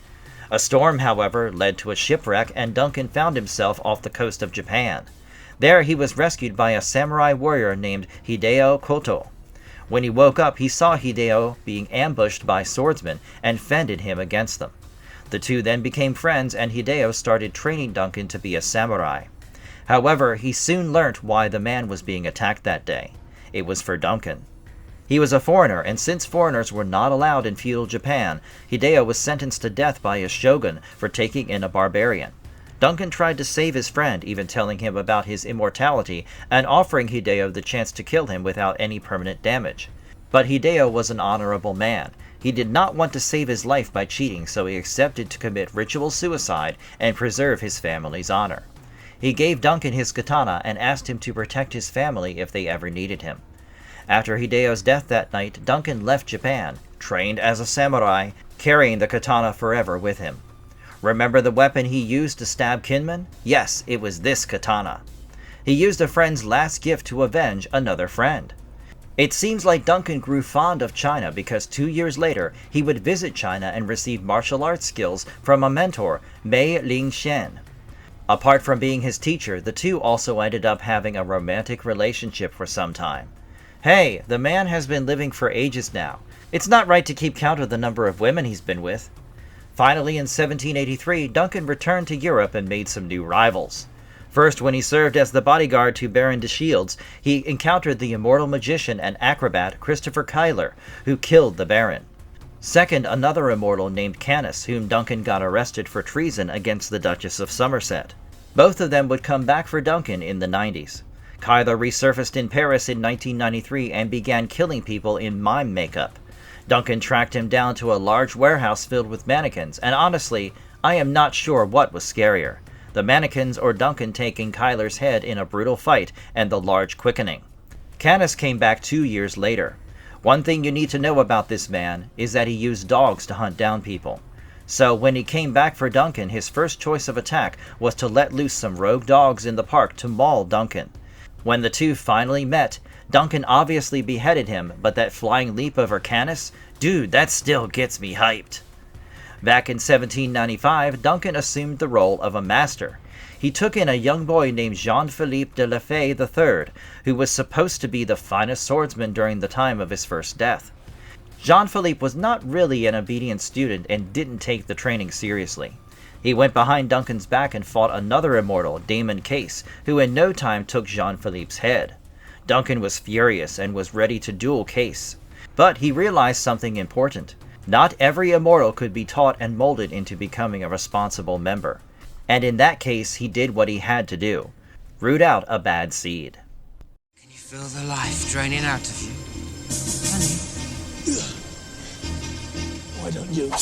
A storm, however, led to a shipwreck, and Duncan found himself off the coast of Japan. There he was rescued by a samurai warrior named Hideo Koto. When he woke up, he saw Hideo being ambushed by swordsmen and fended him against them. The two then became friends, and Hideo started training Duncan to be a samurai. However, he soon learnt why the man was being attacked that day. It was for Duncan. He was a foreigner, and since foreigners were not allowed in feudal Japan, Hideo was sentenced to death by his shogun for taking in a barbarian. Duncan tried to save his friend, even telling him about his immortality and offering Hideo the chance to kill him without any permanent damage. But Hideo was an honorable man. He did not want to save his life by cheating, so he accepted to commit ritual suicide and preserve his family's honor. He gave Duncan his katana and asked him to protect his family if they ever needed him. After Hideo's death that night, Duncan left Japan, trained as a samurai, carrying the katana forever with him. Remember the weapon he used to stab Kinman? Yes, it was this katana. He used a friend's last gift to avenge another friend. It seems like Duncan grew fond of China because 2 years later, he would visit China and receive martial arts skills from a mentor, Mei Ling Shen. Apart from being his teacher, the two also ended up having a romantic relationship for some time. Hey, the man has been living for ages now. It's not right to keep count of the number of women he's been with. Finally, in 1783, Duncan returned to Europe and made some new rivals. First, when he served as the bodyguard to Baron de Shields, he encountered the immortal magician and acrobat Christopher Cuyler, who killed the Baron. Second, another immortal named Canis, whom Duncan got arrested for treason against the Duchess of Somerset. Both of them would come back for Duncan in the 90s. Cuyler resurfaced in Paris in 1993 and began killing people in mime makeup. Duncan tracked him down to a large warehouse filled with mannequins, and honestly, I am not sure what was scarier, the mannequins or Duncan taking Kyler's head in a brutal fight, and the large quickening. Canis came back 2 years later. One thing you need to know about this man is that he used dogs to hunt down people. So when he came back for Duncan, his first choice of attack was to let loose some rogue dogs in the park to maul Duncan. When the two finally met, Duncan obviously beheaded him, but that flying leap over Canis? Dude, that still gets me hyped. Back in 1795, Duncan assumed the role of a master. He took in a young boy named Jean-Philippe de la Fay III, who was supposed to be the finest swordsman during the time of his first death. Jean-Philippe was not really an obedient student and didn't take the training seriously. He went behind Duncan's back and fought another immortal, Damon Case, who in no time took Jean-Philippe's head. Duncan was furious and was ready to duel Case. But he realized something important. Not every immortal could be taught and molded into becoming a responsible member. And in that case, he did what he had to do. Root out a bad seed. Can you feel the life draining out of you? Honey? Why don't you?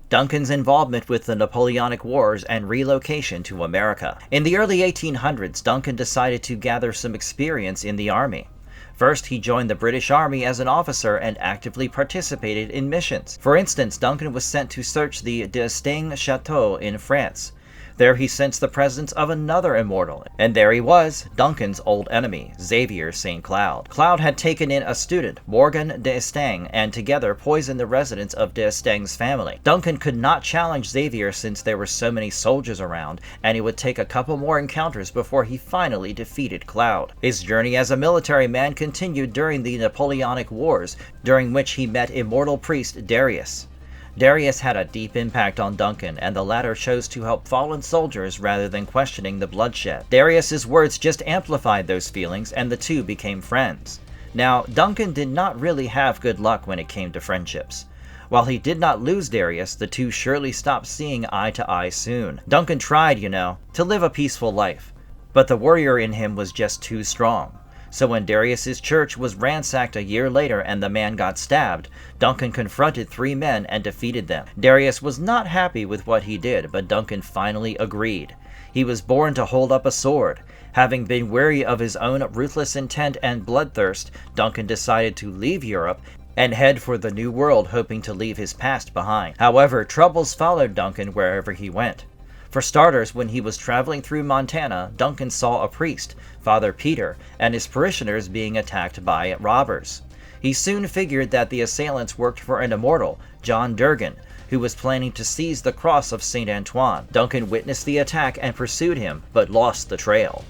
Duncan's involvement with the Napoleonic Wars and relocation to America. In the early 1800s, Duncan decided to gather some experience in the army. First, he joined the British Army as an officer and actively participated in missions. For instance, Duncan was sent to search the d'Estaing Chateau in France. There he sensed the presence of another immortal, and there he was, Duncan's old enemy, Xavier St. Cloud. Cloud had taken in a student, Morgan d'Estaing, and together poisoned the residents of d'Estaing's family. Duncan could not challenge Xavier since there were so many soldiers around, and it would take a couple more encounters before he finally defeated Cloud. His journey as a military man continued during the Napoleonic Wars, during which he met immortal priest Darius. Darius had a deep impact on Duncan, and the latter chose to help fallen soldiers rather than questioning the bloodshed. Darius's words just amplified those feelings, and the two became friends. Now, Duncan did not really have good luck when it came to friendships. While he did not lose Darius, the two surely stopped seeing eye to eye soon. Duncan tried, to live a peaceful life, but the warrior in him was just too strong. So when Darius's church was ransacked a year later and the man got stabbed, Duncan confronted 3 men and defeated them. Darius was not happy with what he did, but Duncan finally agreed. He was born to hold up a sword. Having been weary of his own ruthless intent and bloodthirst, Duncan decided to leave Europe and head for the New World, hoping to leave his past behind. However, troubles followed Duncan wherever he went. For starters, when he was traveling through Montana, Duncan saw a priest, Father Peter, and his parishioners being attacked by robbers. He soon figured that the assailants worked for an immortal, John Durgan, who was planning to seize the cross of St. Antoine. Duncan witnessed the attack and pursued him, but lost the trail.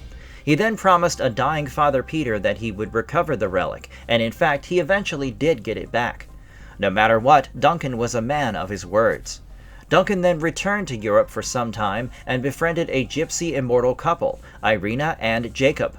He then promised a dying Father Peter that he would recover the relic, and in fact he eventually did get it back. No matter what, Duncan was a man of his words. Duncan then returned to Europe for some time and befriended a gypsy immortal couple, Irina and Jacob.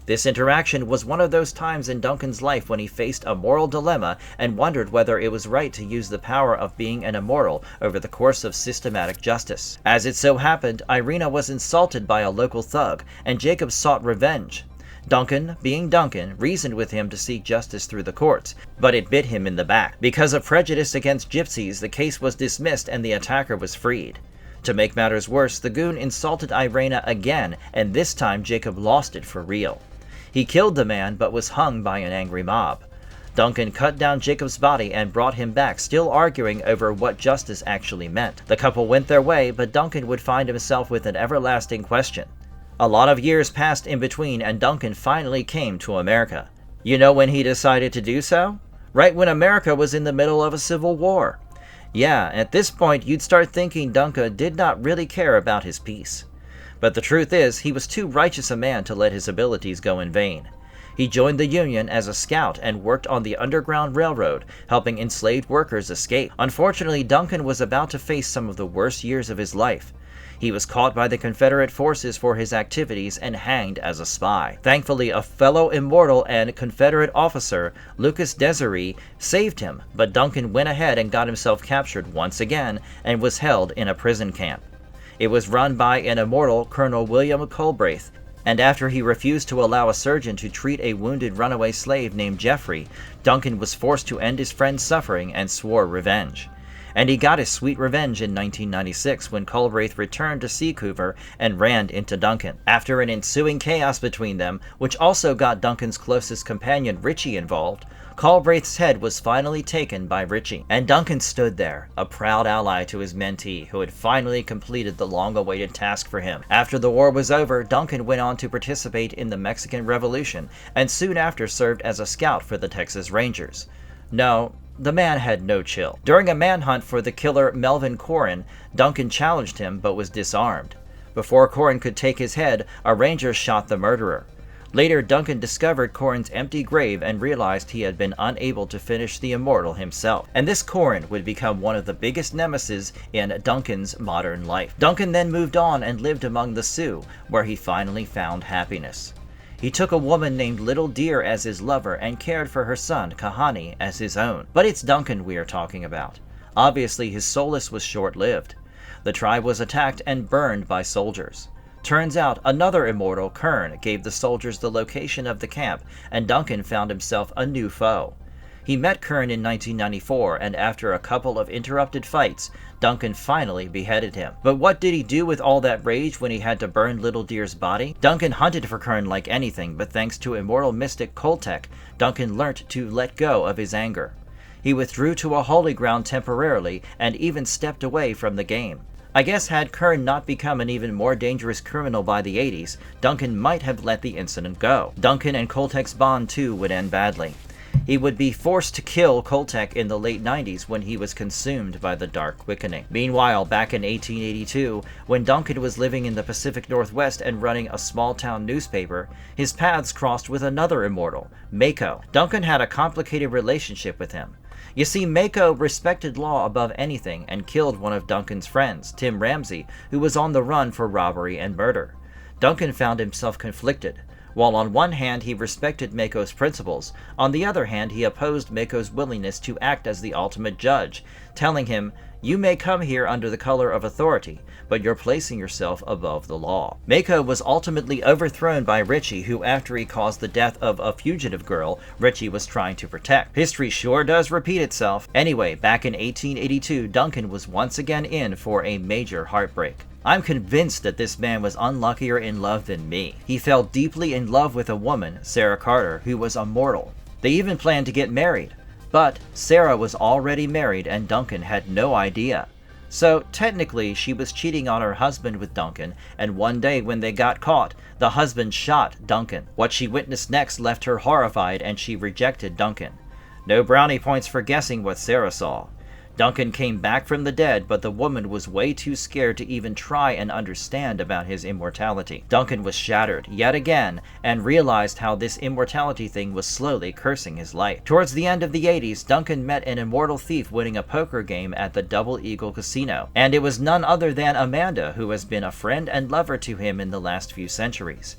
This interaction was one of those times in Duncan's life when he faced a moral dilemma and wondered whether it was right to use the power of being an immortal over the course of systematic justice. As it so happened, Irina was insulted by a local thug, and Jacob sought revenge. Duncan, being Duncan, reasoned with him to seek justice through the courts, but it bit him in the back. Because of prejudice against gypsies, the case was dismissed and the attacker was freed. To make matters worse, the goon insulted Irina again, and this time Jacob lost it for real. He killed the man, but was hung by an angry mob. Duncan cut down Jacob's body and brought him back, still arguing over what justice actually meant. The couple went their way, but Duncan would find himself with an everlasting question. A lot of years passed in between, and Duncan finally came to America. You know when he decided to do so? Right when America was in the middle of a civil war. Yeah, at this point you'd start thinking Duncan did not really care about his peace. But the truth is, he was too righteous a man to let his abilities go in vain. He joined the Union as a scout and worked on the Underground Railroad, helping enslaved workers escape. Unfortunately, Duncan was about to face some of the worst years of his life. He was caught by the Confederate forces for his activities and hanged as a spy. Thankfully, a fellow immortal and Confederate officer, Lucas Desiree, saved him, but Duncan went ahead and got himself captured once again and was held in a prison camp. It was run by an immortal, Colonel William Culbraith, and after he refused to allow a surgeon to treat a wounded runaway slave named Jeffrey, Duncan was forced to end his friend's suffering and swore revenge. And he got his sweet revenge in 1996 when Culbraith returned to Seacouver and ran into Duncan. After an ensuing chaos between them, which also got Duncan's closest companion Richie involved, Culbraith's head was finally taken by Richie, and Duncan stood there, a proud ally to his mentee who had finally completed the long-awaited task for him. After the war was over, Duncan went on to participate in the Mexican Revolution, and soon after served as a scout for the Texas Rangers. No, the man had no chill. During a manhunt for the killer Melvin Corrin, Duncan challenged him but was disarmed. Before Corrin could take his head, a ranger shot the murderer. Later, Duncan discovered Corrin's empty grave and realized he had been unable to finish the Immortal himself. And this Corrin would become one of the biggest nemesis in Duncan's modern life. Duncan then moved on and lived among the Sioux, where he finally found happiness. He took a woman named Little Deer as his lover and cared for her son, Kahani, as his own. But it's Duncan we are talking about. Obviously, his solace was short-lived. The tribe was attacked and burned by soldiers. Turns out another immortal, Kern, gave the soldiers the location of the camp, and Duncan found himself a new foe. He met Kern in 1994, and after a couple of interrupted fights, Duncan finally beheaded him. But what did he do with all that rage when he had to burn Little Deer's body? Duncan hunted for Kern like anything, but thanks to immortal mystic Koltek, Duncan learnt to let go of his anger. He withdrew to a holy ground temporarily, and even stepped away from the game. I guess had Kern not become an even more dangerous criminal by the 80s, Duncan might have let the incident go. Duncan and Koltek's bond too would end badly. He would be forced to kill Koltek in the late 90s when he was consumed by the Dark Quickening. Meanwhile, back in 1882, when Duncan was living in the Pacific Northwest and running a small-town newspaper, his paths crossed with another immortal, Mako. Duncan had a complicated relationship with him. You see, Mako respected law above anything and killed one of Duncan's friends, Tim Ramsey, who was on the run for robbery and murder. Duncan found himself conflicted. While on one hand he respected Mako's principles, on the other hand he opposed Mako's willingness to act as the ultimate judge, telling him, "You may come here under the color of authority, but you're placing yourself above the law." Mako was ultimately overthrown by Richie, who after he caused the death of a fugitive girl Richie was trying to protect. History sure does repeat itself. Anyway, back in 1882, Duncan was once again in for a major heartbreak. I'm convinced that this man was unluckier in love than me. He fell deeply in love with a woman, Sarah Carter, who was immortal. They even planned to get married. But Sarah was already married and Duncan had no idea. So technically she was cheating on her husband with Duncan, and one day when they got caught, the husband shot Duncan. What she witnessed next left her horrified and she rejected Duncan. No brownie points for guessing what Sarah saw. Duncan came back from the dead, but the woman was way too scared to even try and understand about his immortality. Duncan was shattered, yet again, and realized how this immortality thing was slowly cursing his life. Towards the end of the 80s, Duncan met an immortal thief winning a poker game at the Double Eagle Casino, and it was none other than Amanda, who has been a friend and lover to him in the last few centuries.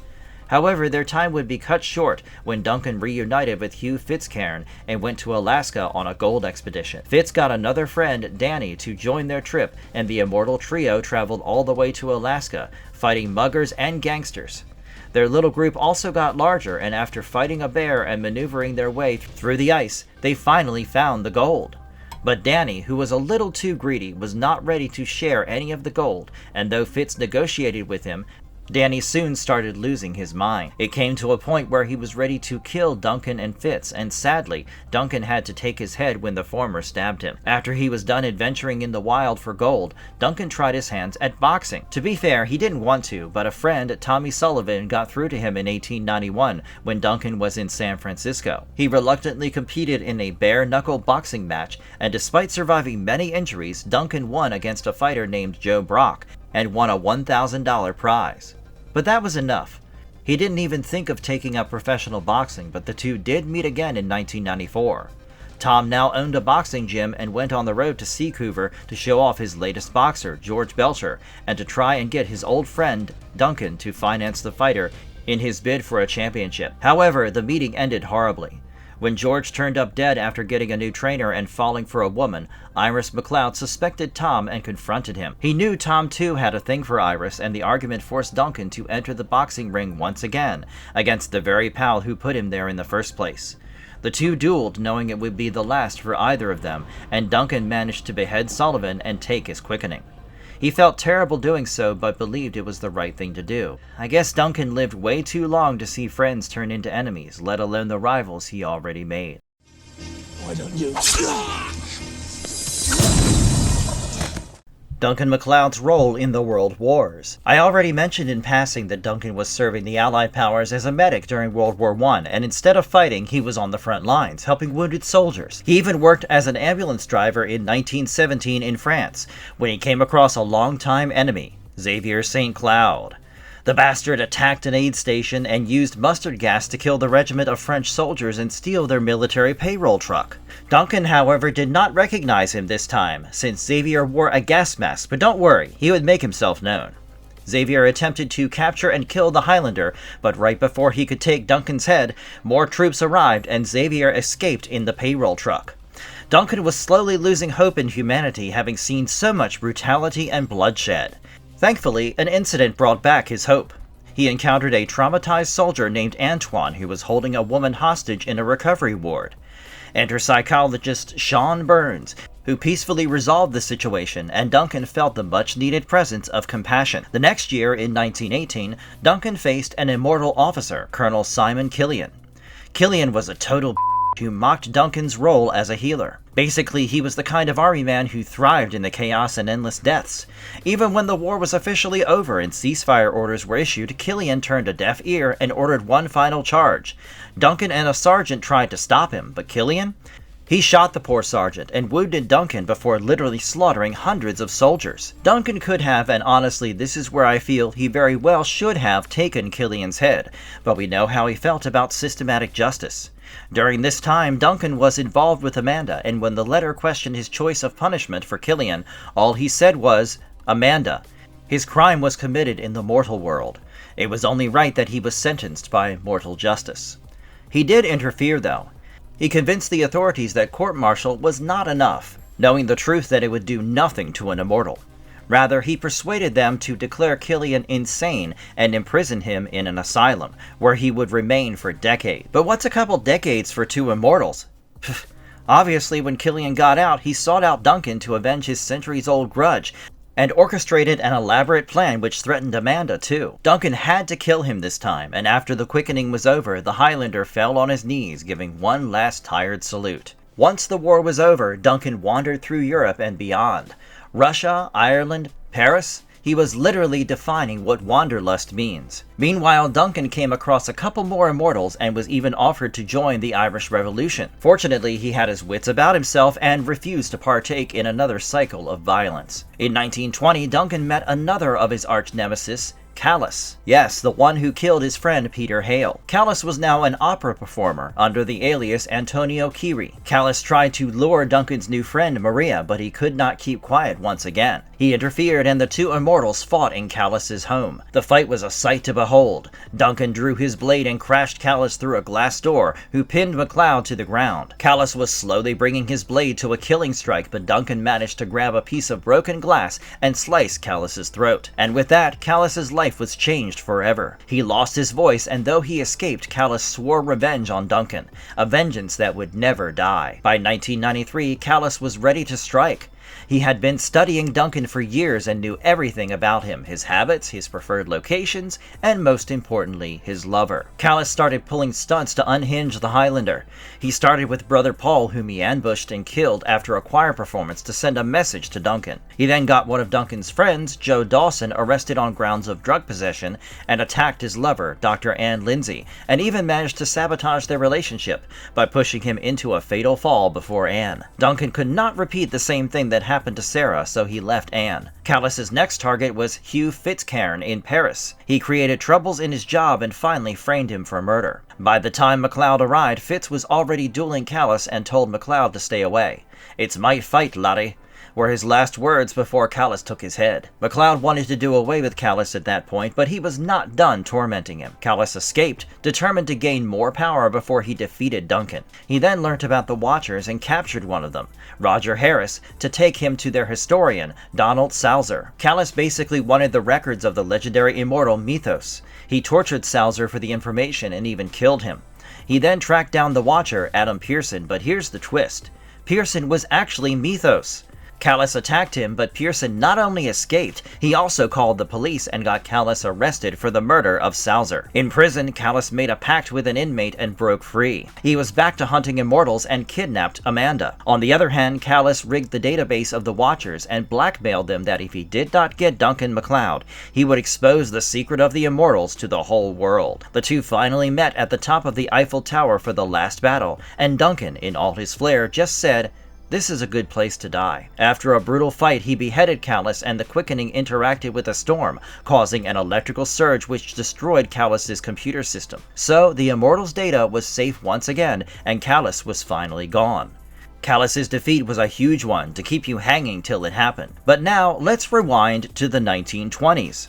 However, their time would be cut short when Duncan reunited with Hugh Fitzcairn and went to Alaska on a gold expedition. Fitz got another friend, Danny, to join their trip, and the immortal trio traveled all the way to Alaska, fighting muggers and gangsters. Their little group also got larger, and after fighting a bear and maneuvering their way through the ice, they finally found the gold. But Danny, who was a little too greedy, was not ready to share any of the gold, and though Fitz negotiated with him, Danny soon started losing his mind. It came to a point where he was ready to kill Duncan and Fitz, and sadly, Duncan had to take his head when the former stabbed him. After he was done adventuring in the wild for gold, Duncan tried his hands at boxing. To be fair, he didn't want to, but a friend, Tommy Sullivan, got through to him in 1891 when Duncan was in San Francisco. He reluctantly competed in a bare-knuckle boxing match, and despite surviving many injuries, Duncan won against a fighter named Joe Brock, and won a $1,000 prize. But that was enough. He didn't even think of taking up professional boxing, but the two did meet again in 1994. Tom now owned a boxing gym and went on the road to Seacouver to show off his latest boxer, George Belcher, and to try and get his old friend, Duncan, to finance the fighter in his bid for a championship. However, the meeting ended horribly. When George turned up dead after getting a new trainer and falling for a woman, Iris MacLeod suspected Tom and confronted him. He knew Tom too had a thing for Iris, and the argument forced Duncan to enter the boxing ring once again, against the very pal who put him there in the first place. The two dueled, knowing it would be the last for either of them, and Duncan managed to behead Sullivan and take his quickening. He felt terrible doing so, but believed it was the right thing to do. I guess Duncan lived way too long to see friends turn into enemies, let alone the rivals he already made. Why don't you? Duncan MacLeod's role in the World Wars. I already mentioned in passing that Duncan was serving the Allied powers as a medic during World War I, and instead of fighting, he was on the front lines, helping wounded soldiers. He even worked as an ambulance driver in 1917 in France, when he came across a longtime enemy, Xavier St. Cloud. The bastard attacked an aid station and used mustard gas to kill the regiment of French soldiers and steal their military payroll truck. Duncan, however, did not recognize him this time, since Xavier wore a gas mask, but don't worry, he would make himself known. Xavier attempted to capture and kill the Highlander, but right before he could take Duncan's head, more troops arrived and Xavier escaped in the payroll truck. Duncan was slowly losing hope in humanity, having seen so much brutality and bloodshed. Thankfully, an incident brought back his hope. He encountered a traumatized soldier named Antoine who was holding a woman hostage in a recovery ward. Enter psychologist Sean Burns, who peacefully resolved the situation, and Duncan felt the much-needed presence of compassion. The next year, in 1918, Duncan faced an immortal officer, Colonel Simon Killian. Killian was a total who mocked Duncan's role as a healer. Basically, he was the kind of army man who thrived in the chaos and endless deaths. Even when the war was officially over and ceasefire orders were issued, Killian turned a deaf ear and ordered one final charge. Duncan and a sergeant tried to stop him, but Killian? He shot the poor sergeant and wounded Duncan before literally slaughtering hundreds of soldiers. Duncan could have, and honestly this is where I feel he very well should have, taken Killian's head, but we know how he felt about systematic justice. During this time, Duncan was involved with Amanda, and when the letter questioned his choice of punishment for Killian, all he said was, Amanda. His crime was committed in the mortal world. It was only right that he was sentenced by mortal justice. He did interfere, though. He convinced the authorities that court-martial was not enough, knowing the truth that it would do nothing to an immortal. Rather, he persuaded them to declare Killian insane and imprison him in an asylum, where he would remain for decades. But what's a couple decades for two immortals? Obviously, when Killian got out, he sought out Duncan to avenge his centuries-old grudge, and orchestrated an elaborate plan which threatened Amanda too. Duncan had to kill him this time, and after the quickening was over, the Highlander fell on his knees, giving one last tired salute. Once the war was over, Duncan wandered through Europe and beyond. Russia, Ireland, Paris. He was literally defining what wanderlust means. Meanwhile, Duncan came across a couple more immortals and was even offered to join the Irish Revolution. Fortunately, he had his wits about himself and refused to partake in another cycle of violence. In 1920, Duncan met another of his arch-nemesis, Callus. Yes, the one who killed his friend Peter Hale. Callus was now an opera performer under the alias Antonio Kiri. Callus tried to lure Duncan's new friend Maria, but he could not keep quiet once again. He interfered and the two immortals fought in Callus's home. The fight was a sight to behold. Duncan drew his blade and crashed Callus through a glass door, who pinned MacLeod to the ground. Callus was slowly bringing his blade to a killing strike, but Duncan managed to grab a piece of broken glass and slice Callus's throat. And with that, Callus's life was changed forever. He lost his voice, and though he escaped, Callus swore revenge on Duncan, a vengeance that would never die. By 1993, Callus was ready to strike. He had been studying Duncan for years and knew everything about him, his habits, his preferred locations, and most importantly, his lover. Callus started pulling stunts to unhinge the Highlander. He started with Brother Paul, whom he ambushed and killed after a choir performance to send a message to Duncan. He then got one of Duncan's friends, Joe Dawson, arrested on grounds of drug possession and attacked his lover, Dr. Ann Lindsay, and even managed to sabotage their relationship by pushing him into a fatal fall before Anne. Duncan could not repeat the same thing that happened to Sarah, so he left Anne. Callus's next target was Hugh Fitzcairn in Paris. He created troubles in his job and finally framed him for murder. By the time MacLeod arrived, Fitz was already dueling Callus and told MacLeod to stay away. "It's my fight, laddie," were his last words before Callus took his head. MacLeod wanted to do away with Callus at that point, but he was not done tormenting him. Callus escaped, determined to gain more power before he defeated Duncan. He then learnt about the Watchers and captured one of them, Roger Harris, to take him to their historian, Donald Salzer. Callus basically wanted the records of the legendary immortal Mythos. He tortured Salzer for the information and even killed him. He then tracked down the Watcher, Adam Pearson, but here's the twist. Pearson was actually Mythos. Callus attacked him, but Pearson not only escaped, he also called the police and got Callus arrested for the murder of Salzer. In prison, Callus made a pact with an inmate and broke free. He was back to hunting Immortals and kidnapped Amanda. On the other hand, Callus rigged the database of the Watchers and blackmailed them that if he did not get Duncan MacLeod, he would expose the secret of the Immortals to the whole world. The two finally met at the top of the Eiffel Tower for the last battle, and Duncan, in all his flair, just said, "This is a good place to die." After a brutal fight, he beheaded Callus, and the quickening interacted with a storm, causing an electrical surge which destroyed Callus's computer system. So, the Immortals' data was safe once again, and Callus was finally gone. Callus's defeat was a huge one, to keep you hanging till it happened. But now, let's rewind to the 1920s.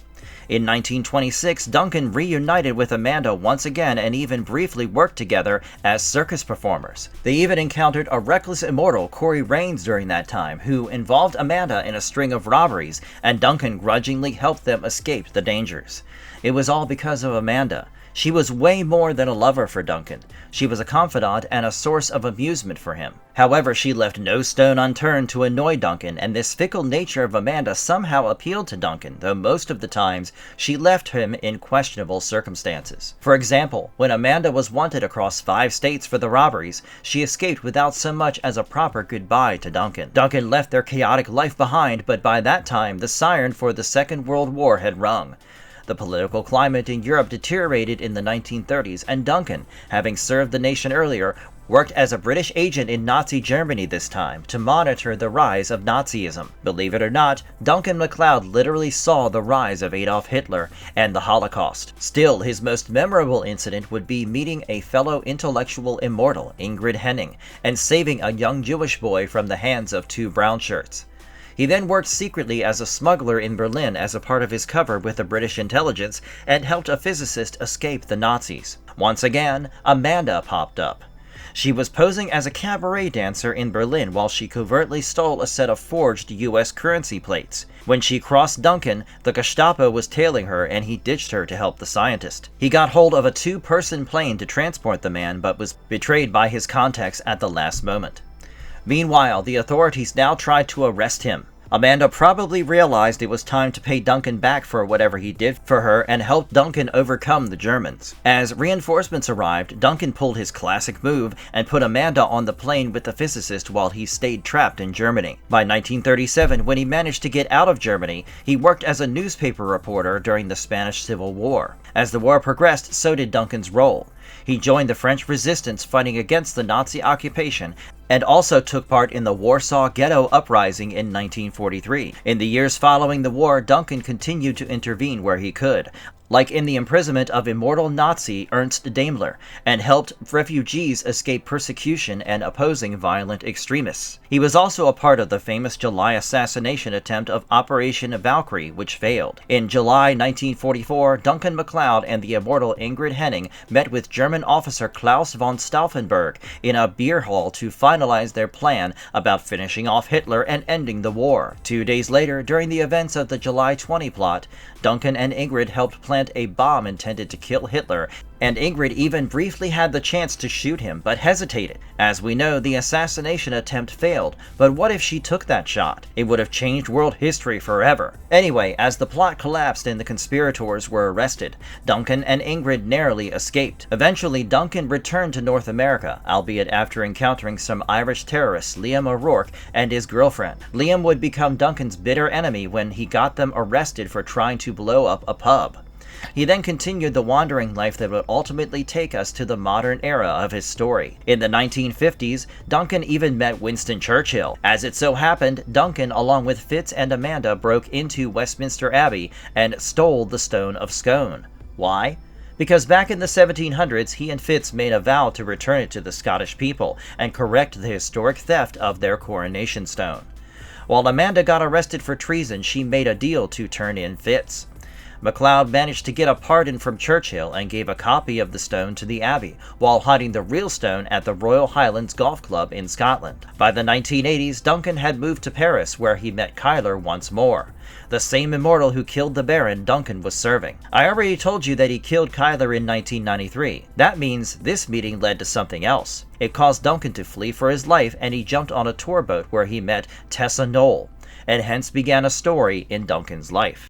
In 1926, Duncan reunited with Amanda once again and even briefly worked together as circus performers. They even encountered a reckless immortal, Corey Rains, during that time, who involved Amanda in a string of robberies, and Duncan grudgingly helped them escape the dangers. It was all because of Amanda. She was way more than a lover for Duncan. She was a confidant and a source of amusement for him. However, she left no stone unturned to annoy Duncan, and this fickle nature of Amanda somehow appealed to Duncan, though most of the times she left him in questionable circumstances. For example, when Amanda was wanted across 5 states for the robberies, she escaped without so much as a proper goodbye to Duncan. Duncan left their chaotic life behind, but by that time the siren for the Second World War had rung. The political climate in Europe deteriorated in the 1930s, and Duncan, having served the nation earlier, worked as a British agent in Nazi Germany this time to monitor the rise of Nazism. Believe it or not, Duncan MacLeod literally saw the rise of Adolf Hitler and the Holocaust. Still, his most memorable incident would be meeting a fellow intellectual immortal, Ingrid Henning, and saving a young Jewish boy from the hands of 2 brown shirts. He then worked secretly as a smuggler in Berlin as a part of his cover with the British intelligence and helped a physicist escape the Nazis. Once again, Amanda popped up. She was posing as a cabaret dancer in Berlin while she covertly stole a set of forged US currency plates. When she crossed Duncan, the Gestapo was tailing her and he ditched her to help the scientist. He got hold of a 2-person plane to transport the man but was betrayed by his contacts at the last moment. Meanwhile, the authorities now tried to arrest him. Amanda probably realized it was time to pay Duncan back for whatever he did for her and helped Duncan overcome the Germans. As reinforcements arrived, Duncan pulled his classic move and put Amanda on the plane with the physicist while he stayed trapped in Germany. By 1937, when he managed to get out of Germany, he worked as a newspaper reporter during the Spanish Civil War. As the war progressed, so did Duncan's role. He joined the French resistance fighting against the Nazi occupation and also took part in the Warsaw Ghetto Uprising in 1943. In the years following the war, Duncan continued to intervene where he could, like in the imprisonment of immortal Nazi Ernst Daimler, and helped refugees escape persecution and opposing violent extremists. He was also a part of the famous July assassination attempt of Operation Valkyrie, which failed. In July 1944, Duncan MacLeod and the immortal Ingrid Henning met with German officer Klaus von Stauffenberg in a beer hall to finalize their plan about finishing off Hitler and ending the war. 2 days later, during the events of the July 20 plot, Duncan and Ingrid helped plant a bomb intended to kill Hitler, and Ingrid even briefly had the chance to shoot him, but hesitated. As we know, the assassination attempt failed, but what if she took that shot? It would have changed world history forever. Anyway, as the plot collapsed and the conspirators were arrested, Duncan and Ingrid narrowly escaped. Eventually, Duncan returned to North America, albeit after encountering some Irish terrorists, Liam O'Rourke and his girlfriend. Liam would become Duncan's bitter enemy when he got them arrested for trying to blow up a pub. He then continued the wandering life that would ultimately take us to the modern era of his story. In the 1950s, Duncan even met Winston Churchill. As it so happened, Duncan, along with Fitz and Amanda, broke into Westminster Abbey and stole the Stone of Scone. Why? Because back in the 1700s, he and Fitz made a vow to return it to the Scottish people and correct the historic theft of their coronation stone. While Amanda got arrested for treason, she made a deal to turn in Fitz. MacLeod managed to get a pardon from Churchill and gave a copy of the stone to the Abbey, while hiding the real stone at the Royal Highlands Golf Club in Scotland. By the 1980s, Duncan had moved to Paris, where he met Highlander once more, the same immortal who killed the Baron Duncan was serving. I already told you that he killed Highlander in 1993. That means this meeting led to something else. It caused Duncan to flee for his life, and he jumped on a tour boat where he met Tessa Knoll, and hence began a story in Duncan's life.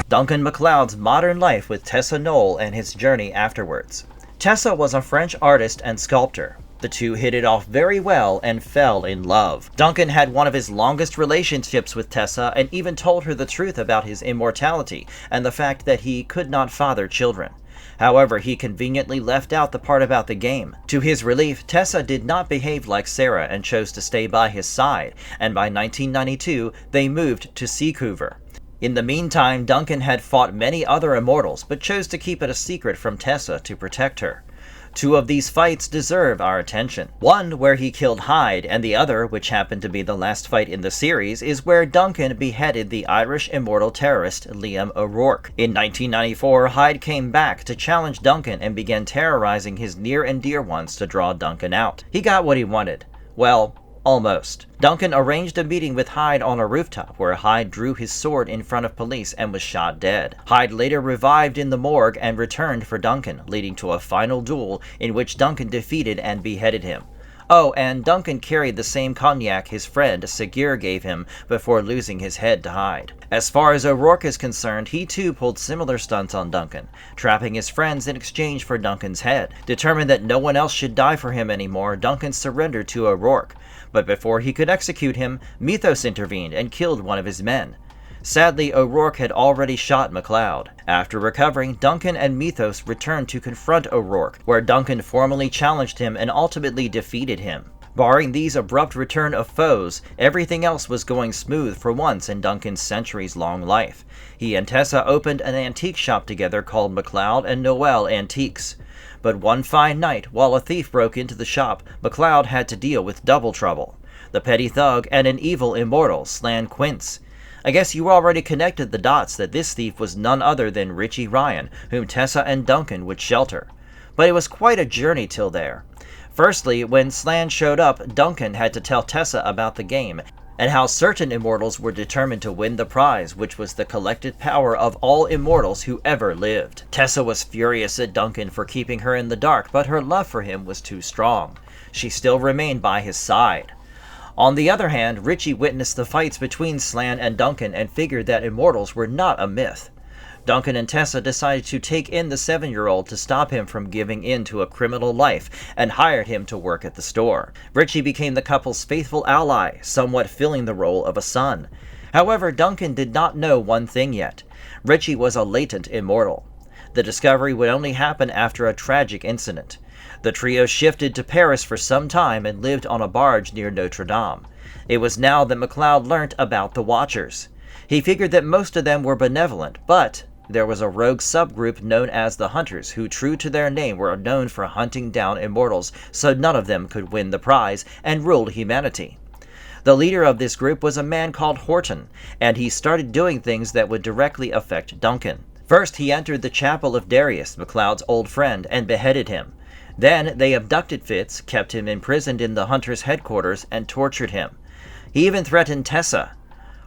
Duncan MacLeod's modern life with Tessa Knoll and his journey afterwards. Tessa was a French artist and sculptor. The two hit it off very well and fell in love. Duncan had one of his longest relationships with Tessa and even told her the truth about his immortality and the fact that he could not father children. However, he conveniently left out the part about the game. To his relief, Tessa did not behave like Sarah and chose to stay by his side, and by 1992, they moved to Seacouver. In the meantime, Duncan had fought many other immortals, but chose to keep it a secret from Tessa to protect her. Two of these fights deserve our attention. One where he killed Hyde, and the other, which happened to be the last fight in the series, is where Duncan beheaded the Irish immortal terrorist Liam O'Rourke. In 1994, Hyde came back to challenge Duncan and began terrorizing his near and dear ones to draw Duncan out. He got what he wanted. Well, almost. Duncan arranged a meeting with Hyde on a rooftop where Hyde drew his sword in front of police and was shot dead. Hyde later revived in the morgue and returned for Duncan, leading to a final duel in which Duncan defeated and beheaded him. Oh, and Duncan carried the same cognac his friend Segir gave him before losing his head to Hyde. As far as O'Rourke is concerned, he too pulled similar stunts on Duncan, trapping his friends in exchange for Duncan's head. Determined that no one else should die for him anymore, Duncan surrendered to O'Rourke. But before he could execute him, Mythos intervened and killed one of his men. Sadly, O'Rourke had already shot MacLeod. After recovering, Duncan and Mythos returned to confront O'Rourke, where Duncan formally challenged him and ultimately defeated him. Barring these abrupt return of foes, everything else was going smooth for once in Duncan's centuries-long life. He and Tessa opened an antique shop together called MacLeod and Noel Antiques. But one fine night, while a thief broke into the shop, MacLeod had to deal with double trouble: the petty thug and an evil immortal, Slan Quince. I guess you already connected the dots that this thief was none other than Richie Ryan, whom Tessa and Duncan would shelter. But it was quite a journey till there. Firstly, when Slan showed up, Duncan had to tell Tessa about the game, and how certain immortals were determined to win the prize, which was the collected power of all immortals who ever lived. Tessa was furious at Duncan for keeping her in the dark, but her love for him was too strong. She still remained by his side. On the other hand, Richie witnessed the fights between Slan and Duncan and figured that immortals were not a myth. Duncan and Tessa decided to take in the 7-year-old to stop him from giving in to a criminal life and hired him to work at the store. Richie became the couple's faithful ally, somewhat filling the role of a son. However, Duncan did not know one thing yet. Richie was a latent immortal. The discovery would only happen after a tragic incident. The trio shifted to Paris for some time and lived on a barge near Notre Dame. It was now that MacLeod learnt about the Watchers. He figured that most of them were benevolent, but there was a rogue subgroup known as the Hunters, who, true to their name, were known for hunting down immortals so none of them could win the prize and ruled humanity. The leader of this group was a man called Horton, and he started doing things that would directly affect Duncan. First, he entered the chapel of Darius, MacLeod's old friend, and beheaded him. Then they abducted Fitz, kept him imprisoned in the Hunters' headquarters, and tortured him. He even threatened Tessa.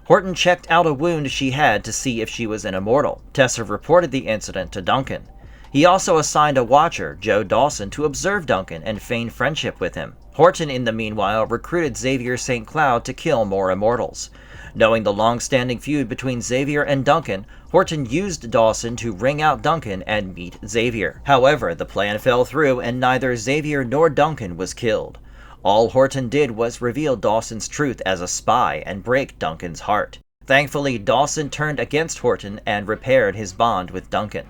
Horton checked out a wound she had to see if she was an immortal. Tessa reported the incident to Duncan. He also assigned a watcher, Joe Dawson, to observe Duncan and feign friendship with him. Horton, in the meanwhile, recruited Xavier St. Cloud to kill more immortals. Knowing the long-standing feud between Xavier and Duncan, Horton used Dawson to wring out Duncan and meet Xavier. However, the plan fell through and neither Xavier nor Duncan was killed. All Horton did was reveal Dawson's truth as a spy and break Duncan's heart. Thankfully, Dawson turned against Horton and repaired his bond with Duncan.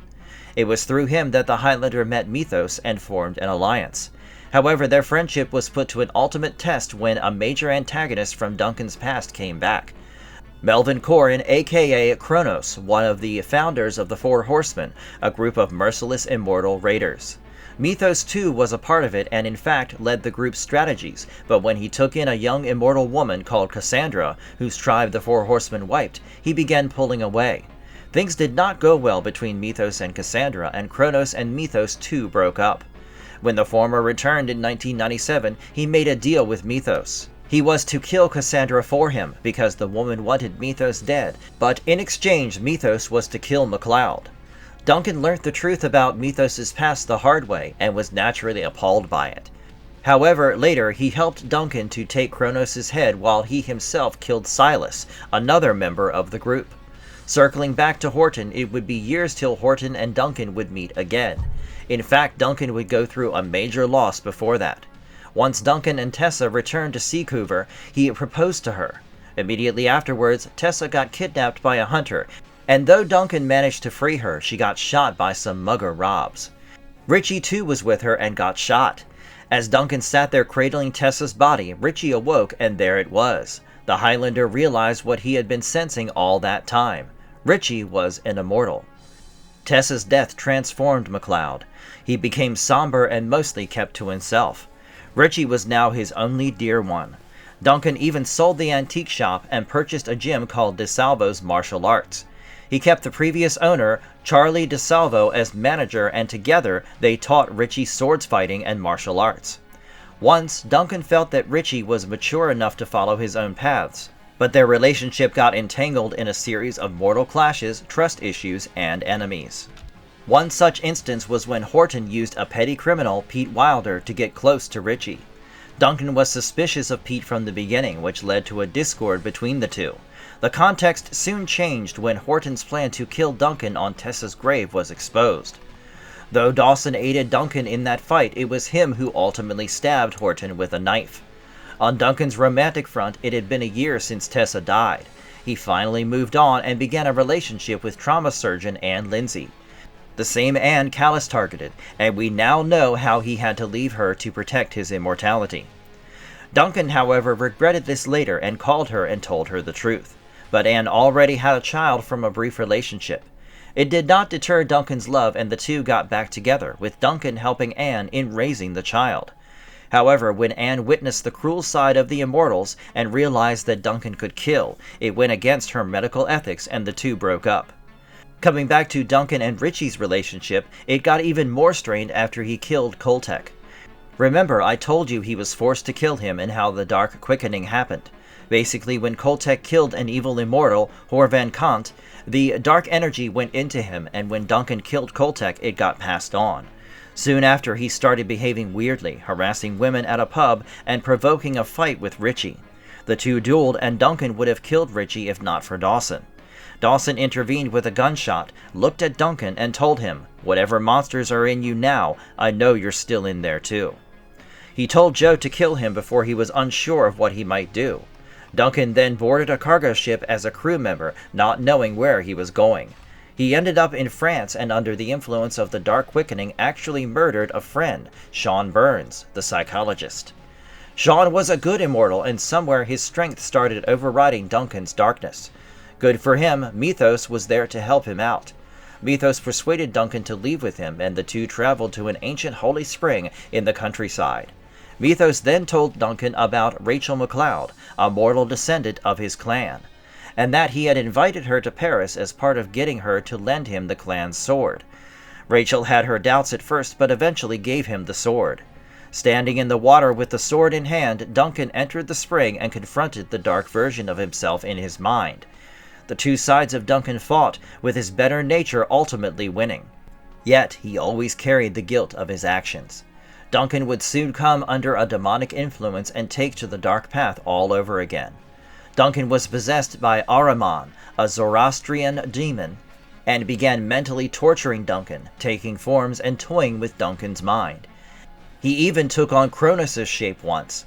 It was through him that the Highlander met Mythos and formed an alliance. However, their friendship was put to an ultimate test when a major antagonist from Duncan's past came back. Melvin Corrin, aka Kronos, one of the founders of the Four Horsemen, a group of merciless immortal raiders. Mythos too was a part of it and in fact led the group's strategies, but when he took in a young immortal woman called Cassandra, whose tribe the Four Horsemen wiped, he began pulling away. Things did not go well between Mythos and Cassandra, and Kronos and Mythos too broke up. When the former returned in 1997, he made a deal with Mythos. He was to kill Cassandra for him, because the woman wanted Mythos dead, but in exchange Mythos was to kill MacLeod. Duncan learnt the truth about Mythos' past the hard way, and was naturally appalled by it. However, later he helped Duncan to take Kronos' head while he himself killed Silas, another member of the group. Circling back to Horton, it would be years till Horton and Duncan would meet again. In fact, Duncan would go through a major loss before that. Once Duncan and Tessa returned to Seacouver, he proposed to her. Immediately afterwards, Tessa got kidnapped by a hunter, and though Duncan managed to free her, she got shot by some mugger robs. Richie too was with her and got shot. As Duncan sat there cradling Tessa's body, Richie awoke and there it was. The Highlander realized what he had been sensing all that time. Richie was an immortal. Tessa's death transformed MacLeod. He became somber and mostly kept to himself. Richie was now his only dear one. Duncan even sold the antique shop and purchased a gym called DeSalvo's Martial Arts. He kept the previous owner, Charlie DeSalvo, as manager, and together they taught Richie swords fighting and martial arts. Once, Duncan felt that Richie was mature enough to follow his own paths, but their relationship got entangled in a series of mortal clashes, trust issues, and enemies. One such instance was when Horton used a petty criminal, Pete Wilder, to get close to Richie. Duncan was suspicious of Pete from the beginning, which led to a discord between the two. The context soon changed when Horton's plan to kill Duncan on Tessa's grave was exposed. Though Dawson aided Duncan in that fight, it was him who ultimately stabbed Horton with a knife. On Duncan's romantic front, it had been a year since Tessa died. He finally moved on and began a relationship with trauma surgeon Ann Lindsay. The same Ann Callis targeted, and we now know how he had to leave her to protect his immortality. Duncan, however, regretted this later and called her and told her the truth. But Anne already had a child from a brief relationship. It did not deter Duncan's love, and the two got back together, with Duncan helping Anne in raising the child. However, when Anne witnessed the cruel side of the Immortals and realized that Duncan could kill, it went against her medical ethics and the two broke up. Coming back to Duncan and Richie's relationship, it got even more strained after he killed Koltek. Remember, I told you he was forced to kill him and how the Dark Quickening happened. Basically, when Koltek killed an evil immortal, Horvan Kant, the dark energy went into him, and when Duncan killed Koltek, it got passed on. Soon after, he started behaving weirdly, harassing women at a pub and provoking a fight with Richie. The two dueled, and Duncan would have killed Richie if not for Dawson. Dawson intervened with a gunshot, looked at Duncan, and told him, "Whatever monsters are in you now, I know you're still in there too." He told Joe to kill him before he was unsure of what he might do. Duncan then boarded a cargo ship as a crew member, not knowing where he was going. He ended up in France and under the influence of the Dark Quickening actually murdered a friend, Sean Burns, the psychologist. Sean was a good immortal, and somewhere his strength started overriding Duncan's darkness. Good for him, Mythos was there to help him out. Mythos persuaded Duncan to leave with him, and the two traveled to an ancient holy spring in the countryside. Mythos then told Duncan about Rachel MacLeod, a mortal descendant of his clan, and that he had invited her to Paris as part of getting her to lend him the clan's sword. Rachel had her doubts at first, but eventually gave him the sword. Standing in the water with the sword in hand, Duncan entered the spring and confronted the dark version of himself in his mind. The two sides of Duncan fought, with his better nature ultimately winning. Yet he always carried the guilt of his actions. Duncan would soon come under a demonic influence and take to the dark path all over again. Duncan was possessed by Ahriman, a Zoroastrian demon, and began mentally torturing Duncan, taking forms and toying with Duncan's mind. He even took on Kronos' shape once.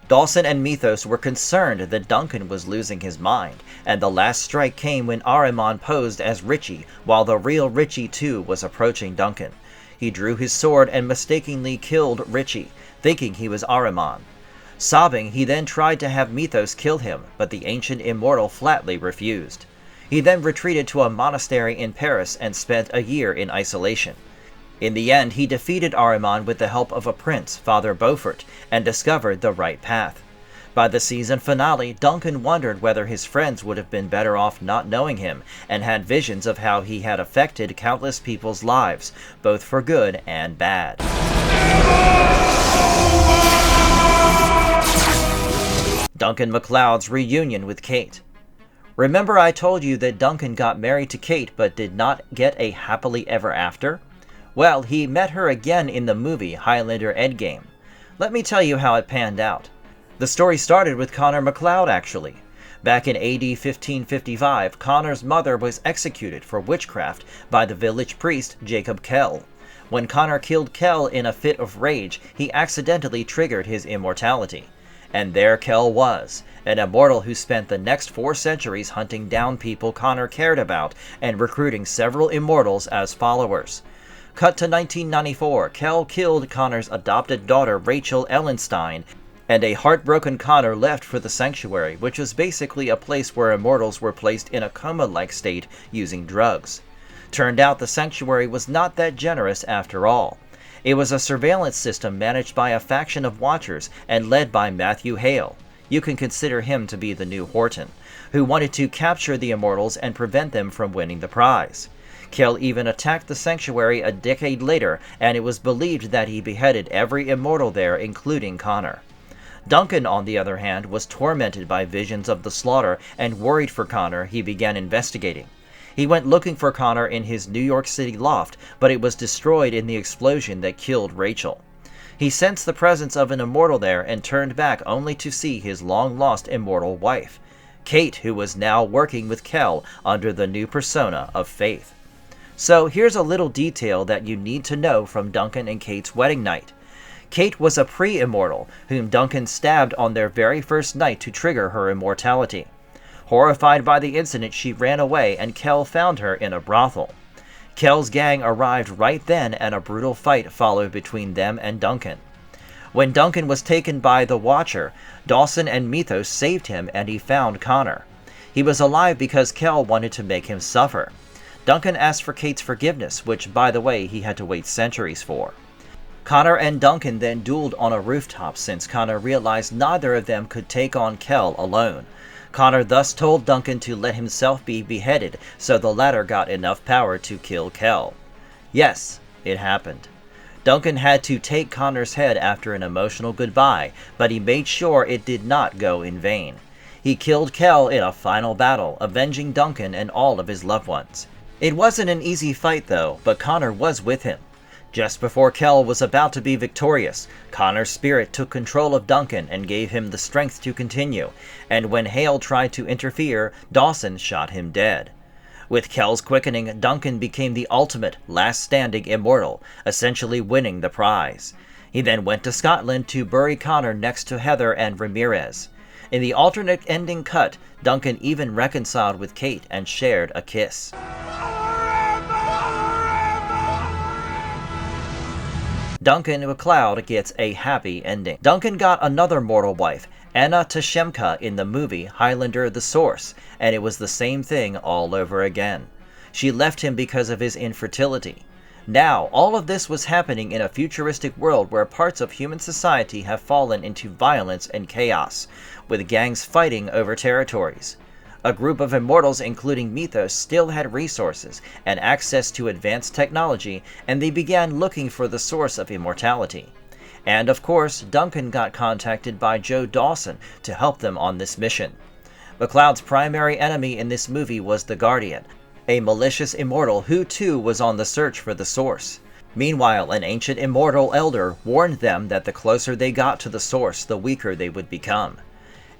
Dawson and Mythos were concerned that Duncan was losing his mind, and the last strike came when Ahriman posed as Richie, while the real Richie too was approaching Duncan. He drew his sword and mistakenly killed Richie, thinking he was Ahriman. Sobbing, he then tried to have Mythos kill him, but the ancient immortal flatly refused. He then retreated to a monastery in Paris and spent a year in isolation. In the end, he defeated Ahriman with the help of a prince, Father Beaufort, and discovered the right path. By the season finale, Duncan wondered whether his friends would have been better off not knowing him, and had visions of how he had affected countless people's lives, both for good and bad. Duncan MacLeod's reunion with Kate. Remember I told you that Duncan got married to Kate but did not get a happily ever after? Well, he met her again in the movie Highlander Endgame. Let me tell you how it panned out. The story started with Connor MacLeod, actually. Back in AD 1555, Connor's mother was executed for witchcraft by the village priest Jacob Kell. When Connor killed Kell in a fit of rage, he accidentally triggered his immortality. And there Kell was, an immortal who spent the next 4 centuries hunting down people Connor cared about and recruiting several immortals as followers. Cut to 1994, Kell killed Connor's adopted daughter Rachel Ellenstein, and a heartbroken Connor left for the Sanctuary, which was basically a place where immortals were placed in a coma-like state using drugs. Turned out the Sanctuary was not that generous after all. It was a surveillance system managed by a faction of Watchers and led by Matthew Hale. You can consider him to be the new Horton, who wanted to capture the Immortals and prevent them from winning the prize. Kell even attacked the Sanctuary a decade later, and it was believed that he beheaded every Immortal there, including Connor. Duncan, on the other hand, was tormented by visions of the slaughter, and worried for Connor, he began investigating. He went looking for Connor in his New York City loft, but it was destroyed in the explosion that killed Rachel. He sensed the presence of an immortal there and turned back only to see his long-lost immortal wife, Kate, who was now working with Kell under the new persona of Faith. So here's a little detail that you need to know from Duncan and Kate's wedding night. Kate was a pre-immortal, whom Duncan stabbed on their very first night to trigger her immortality. Horrified by the incident, she ran away, and Kell found her in a brothel. Kell's gang arrived right then, and a brutal fight followed between them and Duncan. When Duncan was taken by the Watcher, Dawson and Mythos saved him, and he found Connor. He was alive because Kell wanted to make him suffer. Duncan asked for Kate's forgiveness, which, by the way, he had to wait centuries for. Connor and Duncan then dueled on a rooftop since Connor realized neither of them could take on Kell alone. Connor thus told Duncan to let himself be beheaded, so the latter got enough power to kill Kell. Yes, it happened. Duncan had to take Connor's head after an emotional goodbye, but he made sure it did not go in vain. He killed Kell in a final battle, avenging Duncan and all of his loved ones. It wasn't an easy fight though, but Connor was with him. Just before Kell was about to be victorious, Connor's spirit took control of Duncan and gave him the strength to continue, and when Hale tried to interfere, Dawson shot him dead. With Kell's quickening, Duncan became the ultimate, last-standing immortal, essentially winning the prize. He then went to Scotland to bury Connor next to Heather and Ramirez. In the alternate ending cut, Duncan even reconciled with Kate and shared a kiss. Duncan MacLeod gets a happy ending. Duncan got another mortal wife, Anna Tashemka, in the movie Highlander the Source, and it was the same thing all over again. She left him because of his infertility. Now, all of this was happening in a futuristic world where parts of human society have fallen into violence and chaos, with gangs fighting over territories. A group of immortals, including Mythos, still had resources and access to advanced technology, and they began looking for the source of immortality. And of course, Duncan got contacted by Joe Dawson to help them on this mission. MacLeod's primary enemy in this movie was the Guardian, a malicious immortal who too was on the search for the source. Meanwhile, an ancient immortal elder warned them that the closer they got to the source, the weaker they would become.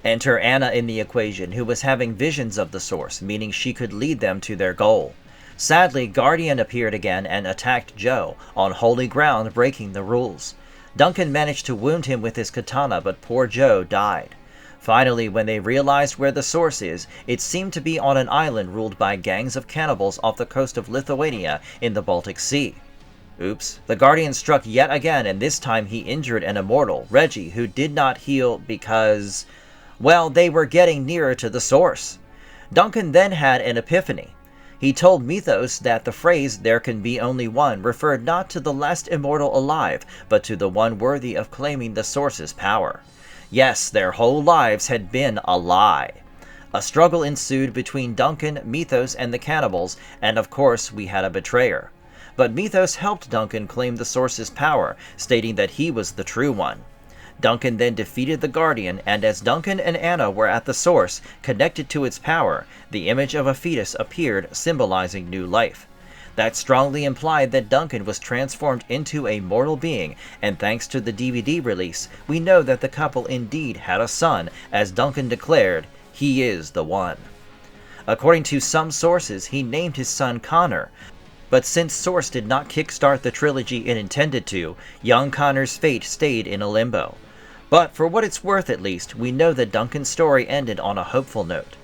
Enter Anna in the equation, who was having visions of the source, meaning she could lead them to their goal. Sadly, Guardian appeared again and attacked Joe, on holy ground, breaking the rules. Duncan managed to wound him with his katana, but poor Joe died. Finally, when they realized where the source is, it seemed to be on an island ruled by gangs of cannibals off the coast of Lithuania in the Baltic Sea. Oops. The Guardian struck yet again, and this time he injured an immortal, Reggie, who did not heal because, well, they were getting nearer to the source. Duncan then had an epiphany. He told Mythos that the phrase "there can be only one" referred not to the last immortal alive, but to the one worthy of claiming the Source's power. Yes, their whole lives had been a lie. A struggle ensued between Duncan, Mythos, and the cannibals, and of course we had a betrayer. But Mythos helped Duncan claim the Source's power, stating that he was the true one. Duncan then defeated the Guardian, and as Duncan and Anna were at the Source, connected to its power, the image of a fetus appeared, symbolizing new life. That strongly implied that Duncan was transformed into a mortal being, and thanks to the DVD release, we know that the couple indeed had a son, as Duncan declared, "He is the one." According to some sources, he named his son Connor, but since Source did not kickstart the trilogy it intended to, young Connor's fate stayed in a limbo. But for what it's worth at least, we know that Duncan's story ended on a hopeful note.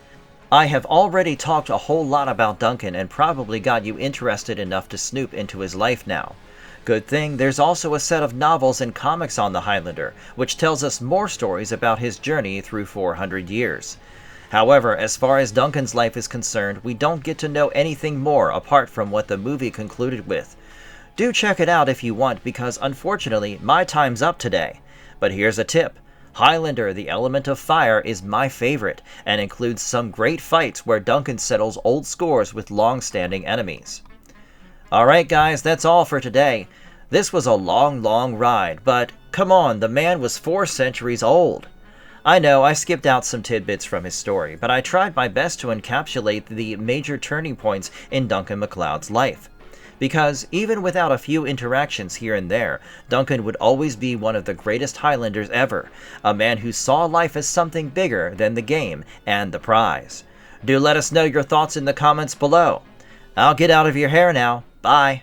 I have already talked a whole lot about Duncan and probably got you interested enough to snoop into his life now. Good thing there's also a set of novels and comics on the Highlander, which tells us more stories about his journey through 400 years. However, as far as Duncan's life is concerned, we don't get to know anything more apart from what the movie concluded with. Do check it out if you want, because unfortunately, my time's up today. But here's a tip. Highlander, the element of fire, is my favorite, and includes some great fights where Duncan settles old scores with long-standing enemies. Alright guys, that's all for today. This was a long ride, but come on, the man was 4 centuries old. I know I skipped out some tidbits from his story, but I tried my best to encapsulate the major turning points in Duncan MacLeod's life. Because, even without a few interactions here and there, Duncan would always be one of the greatest Highlanders ever, a man who saw life as something bigger than the game and the prize. Do let us know your thoughts in the comments below. I'll get out of your hair now. Bye.